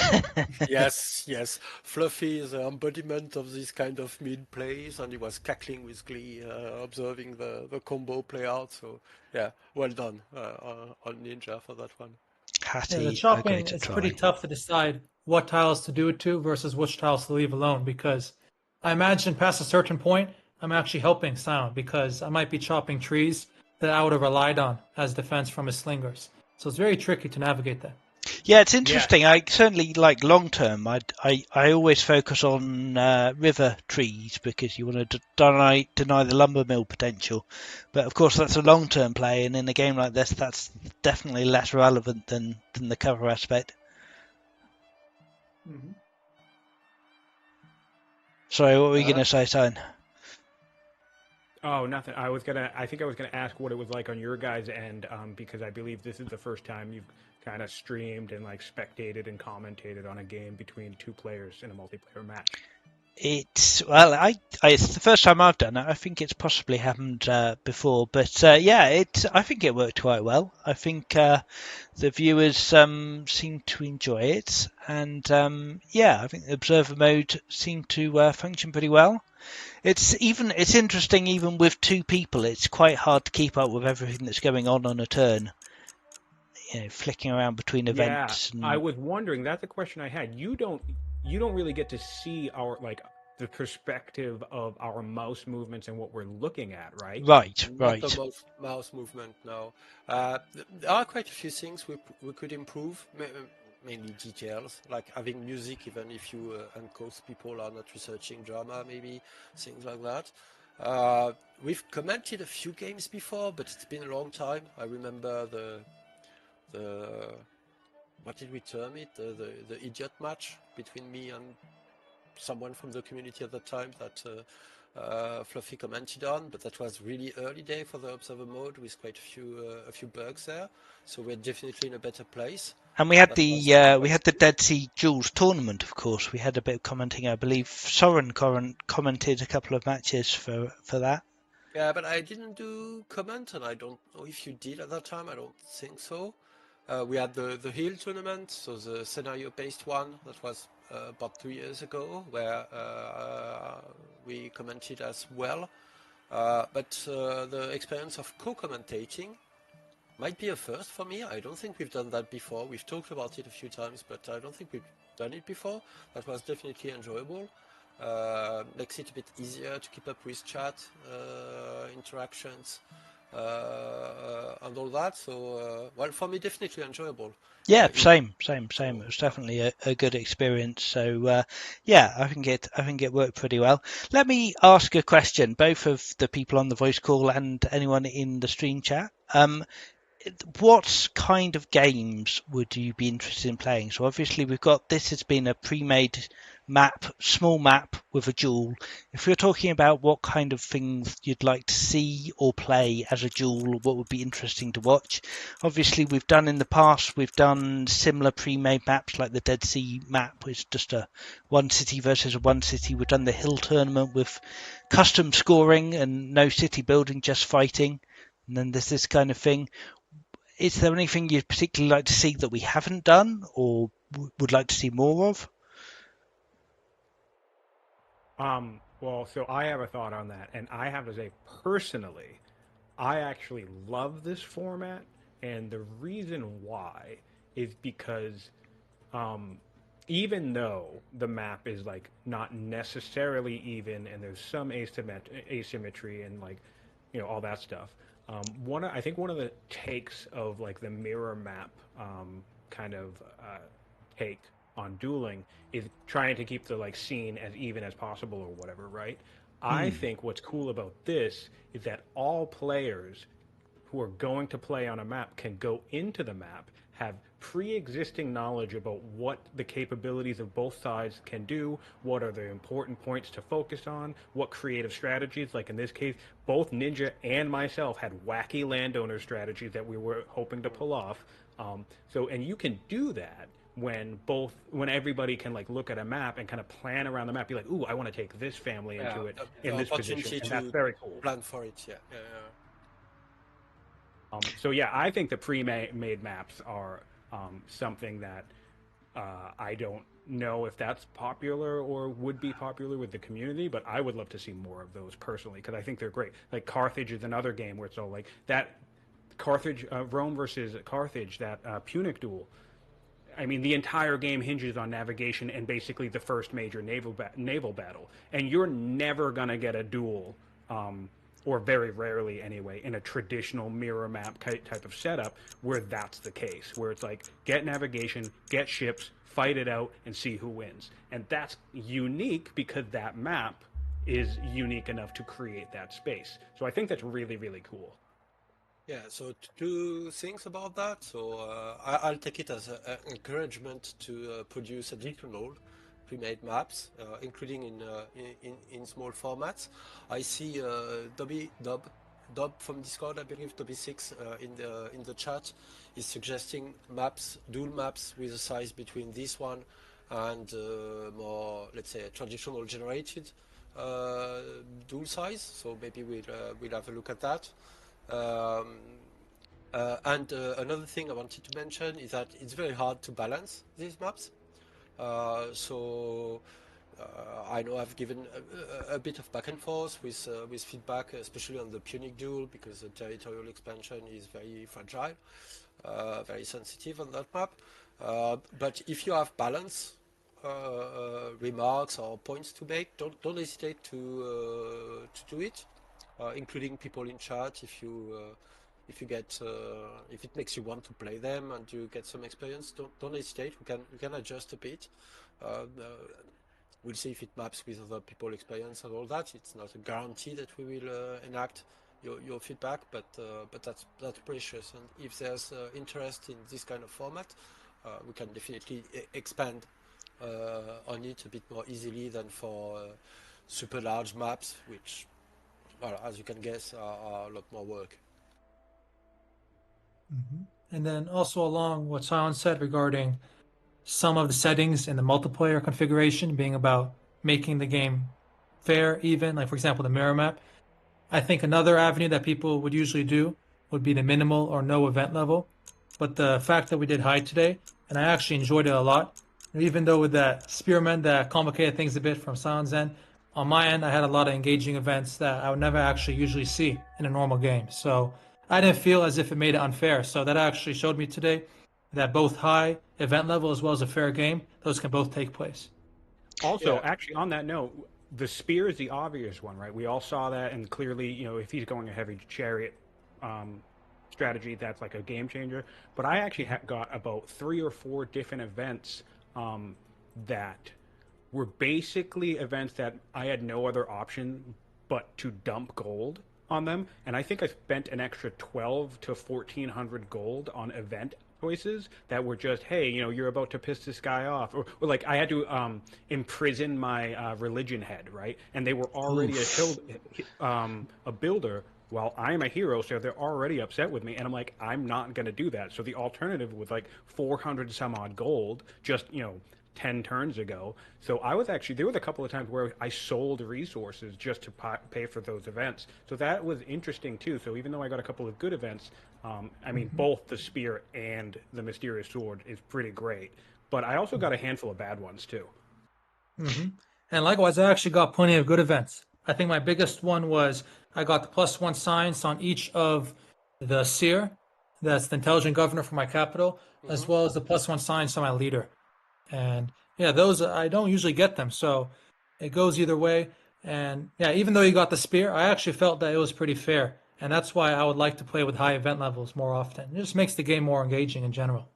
Yes, yes. Fluffy is the embodiment of this kind of mid plays, and he was cackling with glee, observing the combo play out. So, yeah, well done on Ninja for that one. Yeah, the Hattie, a chopping, great at it's pretty try. tough to decide what tiles to do it to versus which tiles to leave alone because I imagine past a certain point, I'm actually helping Sion because I might be chopping trees that I would have relied on as defense from his slingers. So it's very tricky to navigate that. Yeah, it's Yeah, interesting. I certainly like long term. I always focus on river trees because you want to deny the lumber mill potential. But of course, that's a long term play, and in a game like this, that's definitely less relevant than the cover aspect. Mm-hmm. Sorry, what were you going to say, Simon? oh, nothing. I think I was gonna ask what it was like on your guys' end, because I believe this is the first time you've kind of streamed and like spectated and commentated on a game between two players in a multiplayer match. It's the first time I've done it. I think it's possibly happened before, but yeah, I think it worked quite well. I think the viewers seemed to enjoy it, and yeah, I think the observer mode seemed to function pretty well. It's interesting even with two people. It's quite hard to keep up with everything that's going on a turn. Flicking around between Yeah, events I and was wondering. That's a question I had. You don't really get to see our like the perspective of our mouse movements and what we're looking at, right? right, Not the right. mouse movement, no. There are quite a few things we could improve, mainly details, like having music, even if you uncouth people are not researching drama, maybe, things like that. We've commented a few games before, but it's been a long time. I remember the what did we term it? The idiot match between me and someone from the community at the time that Fluffy commented on, but that was really early day for the observer mode with quite a few bugs there. So we're definitely in a better place. And we had That was the Dead Sea Duels tournament, of course. We had a bit of commenting, I believe. Soren commented a couple of matches for that. yeah, but I didn't do comment, and I don't know if you did at that time. I don't think so. We had the Hill tournament, so the scenario-based one that was about 2 years ago, where we commented as well. But the experience of co-commentating might be a first for me. I don't think we've done that before. We've talked about it a few times, but I don't think we've done it before. That was definitely enjoyable. Makes it a bit easier to keep up with chat interactions and all that. So, well, for me, definitely enjoyable. Yeah, Even same. so, It was definitely a good experience. So yeah, I think it worked pretty well. Let me ask a question, both of the people on the voice call and anyone in the stream chat. What kind of games would you be interested in playing? So obviously we've got this has been a pre-made map, small map with a duel. If you're talking about what kind of things you'd like to see or play as a duel, what would be interesting to watch? Obviously we've done in the past, we've done similar pre-made maps like the Dead Sea map, which is just a one city versus a one city. We've done the Hill tournament with custom scoring and no city building, just fighting. And then there's this kind of thing. Is there anything you'd particularly like to see that we haven't done or would like to see more of? Well, so I have a thought on that, and I have to say personally, I actually love this format, and the reason why is because um, even though the map is like not necessarily even, and there's some asymmetry and like all that stuff. I think one of the takes of like the mirror map kind of take on dueling is trying to keep the like scene as even as possible or whatever, right? I Hmm. think what's cool about this is that all players who are going to play on a map can go into the map, have pre-existing knowledge about what the capabilities of both sides can do, what are the important points to focus on, what creative strategies, like in this case, both Ninja and myself had wacky landowner strategies that we were hoping to pull off. And you can do that when everybody can like look at a map and kind of plan around the map, be like, ooh, I want to take this family into it in this position, and that's very cool. Plan for it, yeah. So yeah, I think the pre-made maps are something that I don't know if that's popular or would be popular with the community, but I would love to see more of those personally, because I think they're great. Like Carthage is another game where it's all like that Carthage, Rome versus Carthage, that Punic duel. I mean, the entire game hinges on navigation and basically the first major naval battle, and you're never gonna get a duel. Or very rarely anyway, in a traditional mirror map type of setup where that's the case, where it's like, get navigation, get ships, fight it out, and see who wins. And that's unique because that map is unique enough to create that space. So I think that's really, really cool. Yeah, so two things about that. So I'll take it as an encouragement to produce additional pre-made maps, including in small formats. I see Dob from Discord, I believe Dobby6 in the chat is suggesting maps, dual maps with a size between this one and more, let's say, traditional generated dual size. So maybe we'll have a look at that. And another thing I wanted to mention is that it's very hard to balance these maps. I know I've given a bit of back and forth with feedback, especially on the Punic duel, because the territorial expansion is very fragile, very sensitive on that map. But if you have balance remarks or points to make, don't hesitate to do it, including people in chat if you get if it makes you want to play them and you get some experience, don't hesitate. We can adjust a bit. We'll see if it maps with other people's experience and all that. It's not a guarantee that we will enact your feedback, but that's precious. And if there's interest in this kind of format, we can definitely expand on it a bit more easily than for super large maps, which, well, as you can guess, are a lot more work. And then also along what Sion said regarding some of the settings in the multiplayer configuration being about making the game fair, even, like for example, the mirror map. I think another avenue that people would usually do would be the minimal or no event level. But the fact that we did high today, and I actually enjoyed it a lot, even though with that spearman that complicated things a bit from Sion's end, on my end, I had a lot of engaging events that I would never actually usually see in a normal game. So I didn't feel as if it made it unfair. So that actually showed me today that both high event level as well as a fair game, those can both take place. Also, actually, on that note, the spear is the obvious one, right? We all saw that, and clearly, if he's going a heavy chariot strategy, that's like a game changer. But I actually got about 3 or 4 different events that were basically events that I had no other option but to dump gold on them, and I think I spent an extra 12 to 1,400 gold on event choices that were just, hey, you're about to piss this guy off, or like I had to imprison my religion head, right? And they were already a builder. Well, I'm a hero, so they're already upset with me, and I'm like, I'm not going to do that. So the alternative was like 400 some odd gold, just 10 turns ago. So I was actually, there was a couple of times where I sold resources just to pay for those events. So that was interesting too. So even though I got a couple of good events, I mean, both the spear and the mysterious sword is pretty great. But I also got a handful of bad ones too. And likewise, I actually got plenty of good events. I think my biggest one was I got the +1 science on each of the seer, that's the intelligent governor for my capital, as well as the +1 science on my leader. And yeah, those I don't usually get them, so it goes either way. And yeah, even though you got the spear, I actually felt that it was pretty fair, and that's why I would like to play with high event levels more often. It just makes the game more engaging in general.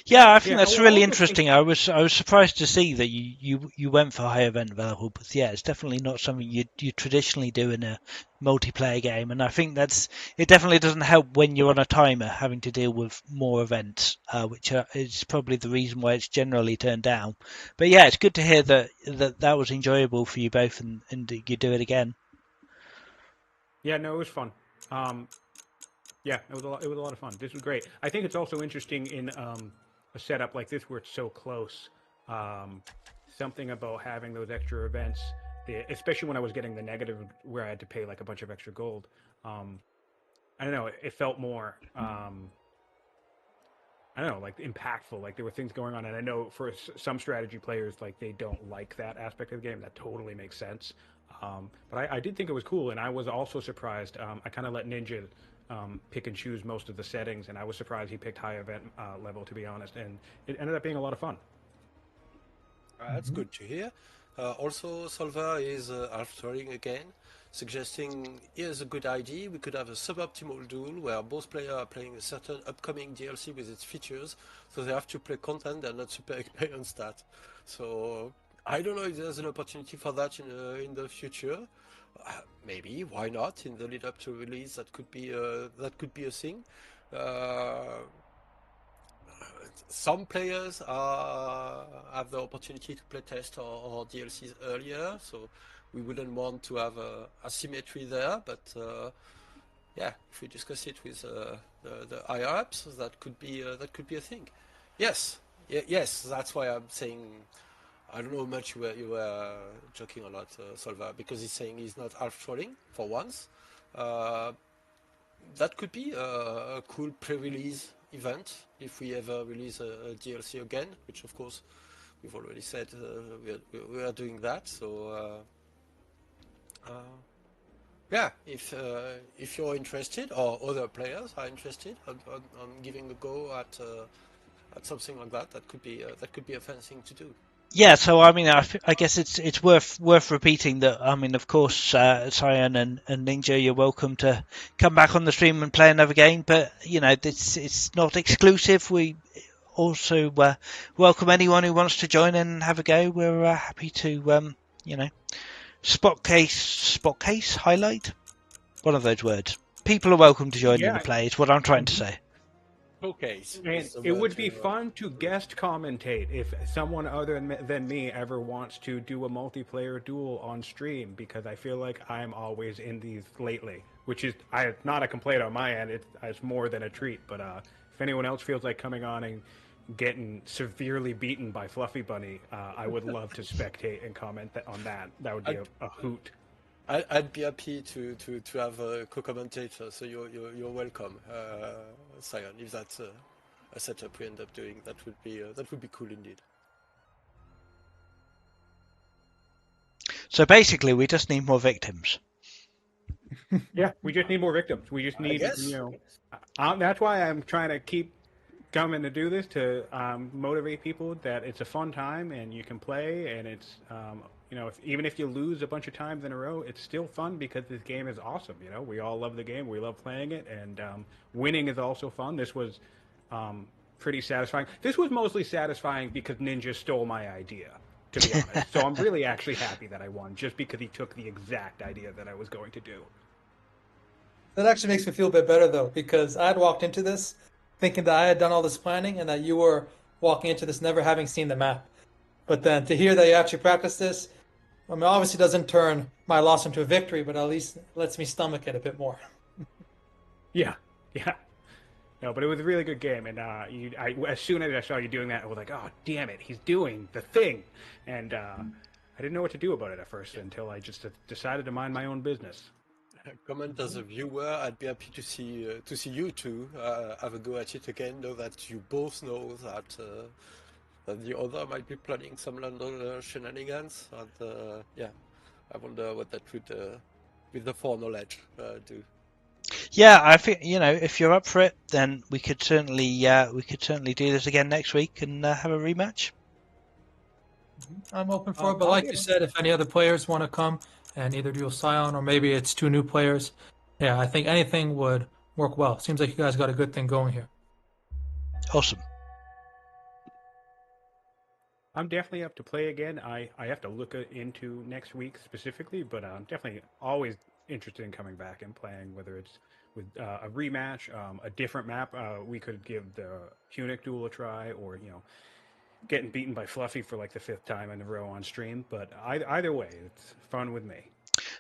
Yeah, I think Yeah, that's well, I really also think interesting. I was surprised to see that you went for high event level, but yeah, it's definitely not something you traditionally do in a multiplayer game, and I think it definitely doesn't help when you're on a timer having to deal with more events, which is probably the reason why it's generally turned down. But yeah, it's good to hear that was enjoyable for you both, and you do it again. yeah, no, it was fun. Um, yeah, it was a lot. It was a lot of fun. This was great. I think it's also interesting in a setup like this where it's so close. Um, Something about having those extra events, especially when I was getting the negative where I had to pay like a bunch of extra gold. Um, I don't know. It felt more. I don't know, like impactful. Like there were things going on, and I know for some strategy players, like they don't like that aspect of the game. That totally makes sense. But I did think it was cool, and I was also surprised. I kind of let Ninja pick and choose most of the settings, and I was surprised he picked high event level, to be honest. And it ended up being a lot of fun. That's good to hear. Also, Solver is altering again, suggesting here's a good idea. We could have a suboptimal duel where both players are playing a certain upcoming DLC with its features, so they have to play content they're not super experienced at. So I don't know if there's an opportunity for that in the future. Maybe, why not? In the lead up to release, that could be a thing. Uh, some players have the opportunity to play test or DLCs earlier, so we wouldn't want to have asymmetry there. But yeah, if we discuss it with the higher ups, that could be a thing. Yes, yes, that's why I'm saying. I don't know how much you were joking a lot, Solva, because he's saying he's not half trolling for once. Uh, that could be a cool pre-release event if we ever release a DLC again, which of course we've already said we are doing that. So yeah, if you're interested or other players are interested on giving a go at something like that, that could be a fun thing to do. Yeah, so I mean, I guess it's worth repeating that. I mean, of course, Sion and Ninja, you're welcome to come back on the stream and play another game. But you know, it's not exclusive. We also welcome anyone who wants to join and have a go. We're happy to, you know, spot case, highlight, one of those words. People are welcome to join in the Yeah, play. Is what I'm trying to say. Showcase and is the it word would be fun to guest commentate if someone other than me ever wants to do a multiplayer duel on stream, because I feel like I'm always in these lately, which is not a complaint on my end. It's more than a treat. But if anyone else feels like coming on and getting severely beaten by Fluffybunny, I would love to spectate and comment on that. That would be a hoot. I'd be happy to have a co-commentator, so you're welcome, Sion. If that's a setup we end up doing, that would be cool indeed. So basically, we just need more victims. Yeah, we just need more victims. We just I need, guess. that's why I'm trying to keep coming to do this to motivate people that it's a fun time and you can play, and it's even if you lose a bunch of times in a row, it's still fun because this game is awesome. We all love the game, we love playing it, and winning is also fun. This was pretty satisfying. This was mostly satisfying because Ninja stole my idea, to be honest. So I'm really actually happy that I won, just because he took the exact idea that I was going to do. That actually makes me feel a bit better though, because I had walked into this thinking that I had done all this planning and that you were walking into this never having seen the map. But then to hear that you actually practiced this, I mean, obviously doesn't turn my loss into a victory, but at least lets me stomach it a bit more. Yeah. No, but it was a really good game, and as soon as I saw you doing that, I was like, "Oh, damn it, he's doing the thing!" And I didn't know what to do about it at first until I just decided to mind my own business. Comment as a viewer. I'd be happy to see you two have a go at it again. Know that you both know that the other might be planning some London shenanigans, and yeah, I wonder what that would, with the foreknowledge, do. Yeah, I think if you're up for it, then we could certainly do this again next week and have a rematch. I'm open for it, but like you said, if any other players want to come and either duel Sion or maybe it's two new players, yeah, I think anything would work well. Seems like you guys got a good thing going here. Awesome. I'm definitely up to play again. I have to look into next week specifically, but I'm definitely always interested in coming back and playing, whether it's with a rematch, a different map. We could give the Punic Duel a try, or getting beaten by Fluffy for like the fifth time in a row on stream. But either way, it's fun with me.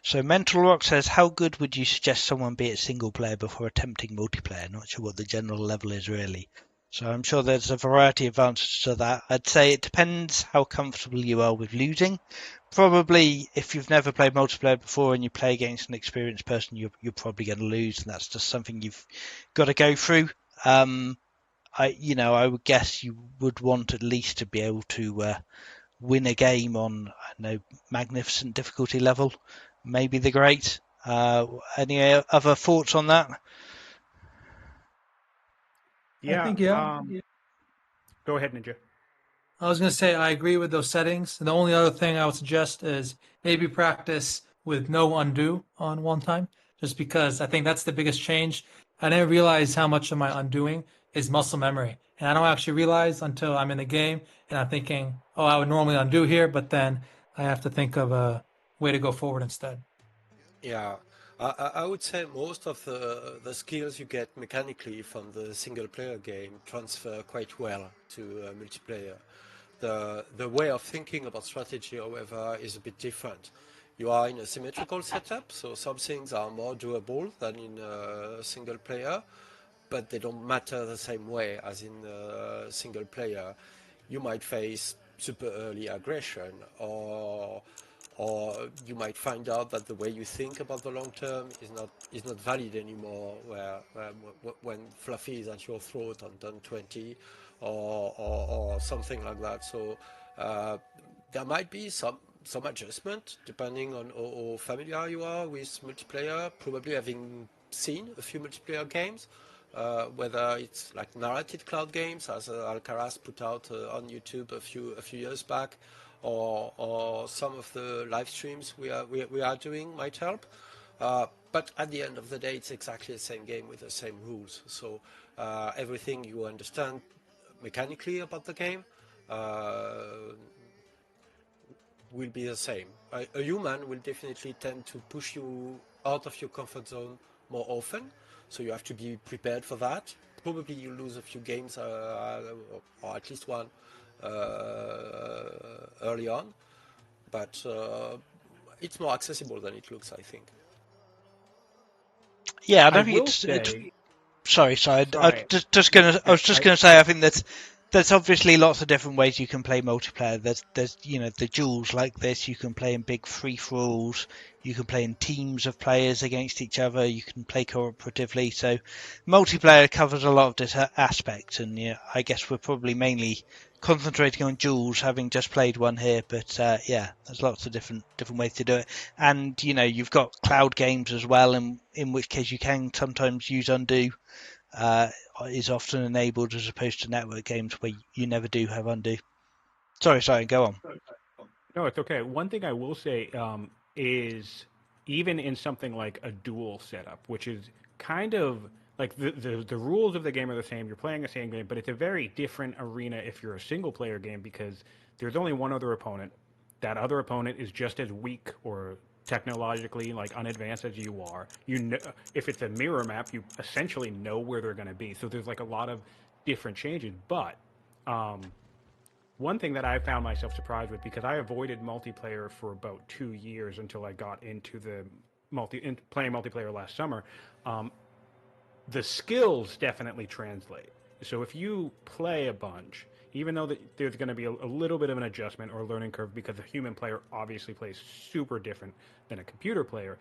So Mental Rock says, how good would you suggest someone be at single player before attempting multiplayer? Not sure what the general level is really. So I'm sure there's a variety of answers to that. I'd say it depends how comfortable you are with losing. Probably if you've never played multiplayer before and you play against an experienced person, you're probably going to lose, and that's just something you've got to go through. I would guess you would want at least to be able to win a game on, I don't know, magnificent difficulty level, maybe the great. Any other thoughts on that? I Yeah. think, yeah. Go ahead, Ninja. I was going to say I agree with those settings. And the only other thing I would suggest is maybe practice with no undo on one time, just because I think that's the biggest change. I didn't realize how much of my undoing is muscle memory. And I don't actually realize until I'm in the game and I'm thinking, oh, I would normally undo here, but then I have to think of a way to go forward instead. Yeah, I would say most of the skills you get mechanically from the single player game transfer quite well to multiplayer. The way of thinking about strategy, however, is a bit different. You are in a symmetrical setup, so some things are more doable than in single player, but they don't matter the same way as in single player. You might face super early aggression, or you might find out that the way you think about the long term is not valid anymore. When Fluffy is at your throat on turn 20, or something like that. So there might be some adjustment depending on how familiar you are with multiplayer. Probably having seen a few multiplayer games. Whether it's like narrated cloud games, as Alcaraz put out on YouTube a few years back, or some of the live streams we are doing might help. But at the end of the day, it's exactly the same game with the same rules. So everything you understand mechanically about the game will be the same. A human will definitely tend to push you out of your comfort zone more often, so you have to be prepared for that. Probably you lose a few games, or at least one early on, but it's more accessible than it looks, I think. Yeah, I I don't think will it's. say, Sorry. sorry. I was just gonna say. I think there's obviously lots of different ways you can play multiplayer. There's the duels like this. You can play in big free for alls. You can play in teams of players against each other. You can play cooperatively. So multiplayer covers a lot of this aspect. And I guess we're probably mainly concentrating on duels, having just played one here. But yeah, there's lots of different ways to do it. And you've got cloud games as well, in which case you can sometimes use undo. Is often enabled as opposed to network games where you never do have undo. Sorry, go on. No, it's okay. One thing I will say is even in something like a dual setup, which is kind of like the rules of the game are the same. You're playing the same game, but it's a very different arena if you're a single player game because there's only one other opponent. That other opponent is just as weak or technologically like unadvanced as you are. If it's a mirror map, you essentially know where they're going to be. So there's like a lot of different changes, but one thing that I found myself surprised with because I avoided multiplayer for about 2 years until I got into the playing multiplayer last summer. Um, the skills definitely translate. So if you play a bunch, even though there's going to be a little bit of an adjustment or a learning curve because a human player obviously plays super different than a computer player,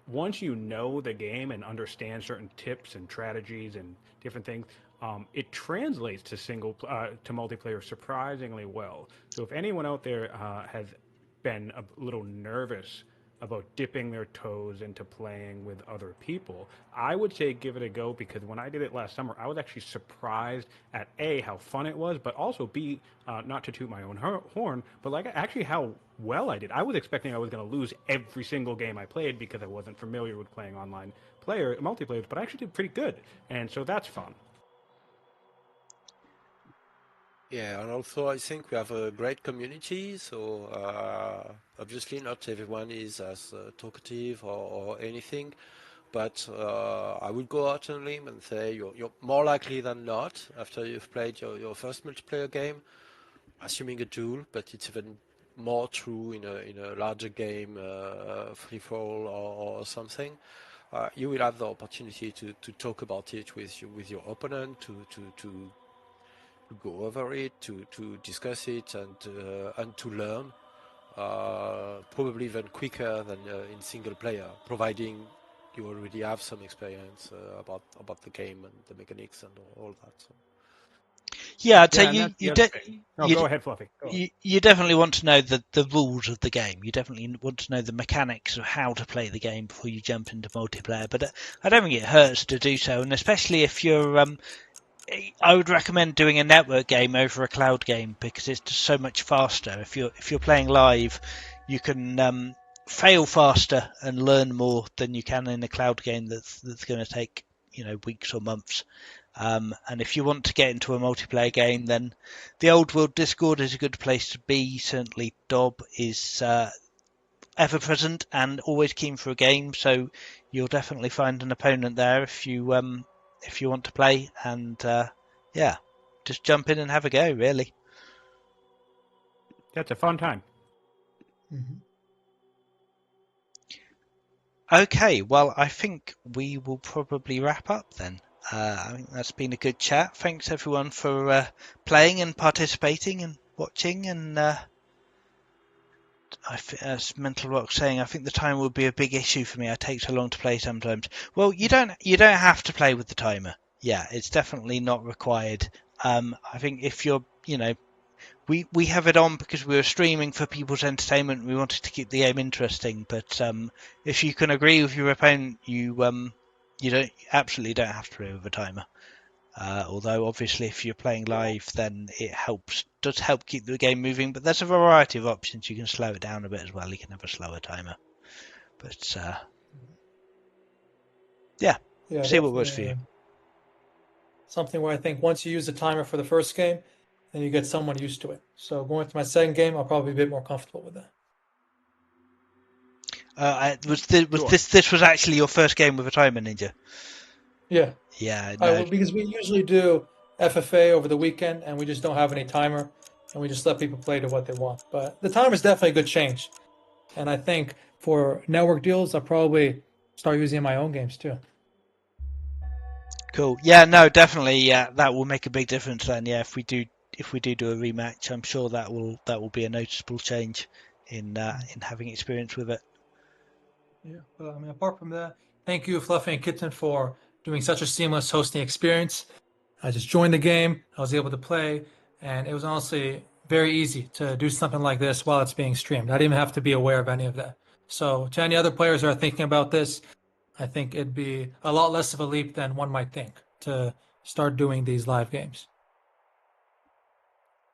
once you know the game and understand certain tips and strategies and different things, it translates to multiplayer surprisingly well. So if anyone out there has been a little nervous about dipping their toes into playing with other people, I would say give it a go because when I did it last summer, I was actually surprised at A, how fun it was, but also B, not to toot my own horn, but like actually how well I did. I was expecting I was going to lose every single game I played because I wasn't familiar with playing online multiplayer, but I actually did pretty good. And so that's fun. Yeah, and also I think we have a great community. So obviously not everyone is as talkative or anything, but I would go out on a limb and say you're more likely than not after you've played your first multiplayer game, assuming a duel, but it's even more true in a larger game, free for all or something. You will have the opportunity to talk about it with your opponent, to go over it, to discuss it, and to learn, probably even quicker than in single player, providing you already have some experience about the game and the mechanics and all that. So. Yeah, I'd say Yeah, and that's the other thing. No, go ahead, Fluffy. Go. you definitely want to know the rules of the game. You definitely want to know the mechanics of how to play the game before you jump into multiplayer. But I don't think it hurts to do so, and especially if you're I would recommend doing a network game over a cloud game because it's just so much faster. If you're playing live, you can fail faster and learn more than you can in a cloud game that's going to take weeks or months. And if you want to get into a multiplayer game, then the old world Discord is a good place to be. Certainly, Dob is ever present and always keen for a game, so you'll definitely find an opponent there if you want to play. And yeah, just jump in and have a go. Really. That's a fun time. Mm-hmm. Okay, well, I think we will probably wrap up then. I think that's been a good chat. Thanks everyone for playing and participating and watching. And as Mental Rock saying, I think the timer would be a big issue for me. It takes so long to play sometimes. Well, you don't have to play with the timer. Yeah, it's definitely not required. I think if you're, we have it on because we were streaming for people's entertainment. We wanted to keep the game interesting. But if you can agree with your opponent, you absolutely don't have to play with a timer. Although obviously if you're playing live, then it does help keep the game moving. But there's a variety of options. You can slow it down a bit as well. You can have a slower timer. But yeah, Yeah, see what works for definitely. you. Something where I think once you use the timer for the first game, then you get someone used to it. So going to my second game, I'll probably be a bit more comfortable with that. Was this was actually your first game with a timer, Ninja? Yeah, Yeah, I no. will, because we usually do FFA over the weekend, and we just don't have any timer, and we just let people play to what they want. But the timer is definitely a good change, and I think for network deals, I'll probably start using it in my own games too. Cool. Yeah, no, definitely. Yeah, that will make a big difference then. Yeah, if we do a rematch, I'm sure that will be a noticeable change in having experience with it. Yeah, but I mean, apart from that, thank you, Fluffy and Kitten, for doing such a seamless hosting experience. I just joined the game, I was able to play, and it was honestly very easy to do something like this while it's being streamed. I didn't even have to be aware of any of that. So, to any other players who are thinking about this, I think it'd be a lot less of a leap than one might think to start doing these live games.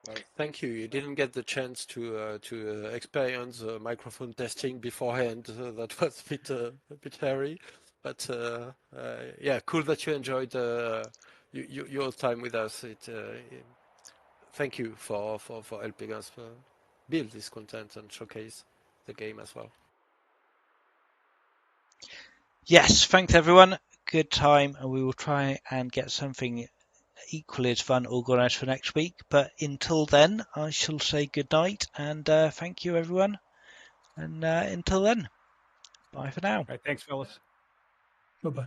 Well, thank you. You didn't get the chance to experience microphone testing beforehand. That was a bit hairy, but yeah, cool that you enjoyed your time with us. Thank you for helping us build this content and showcase the game as well. Yes, thanks everyone. Good time, and we will try and get something equally as fun organised for next week. But until then, I shall say good night and thank you everyone. And until then, bye for now. All right, thanks, fellas. Bye bye.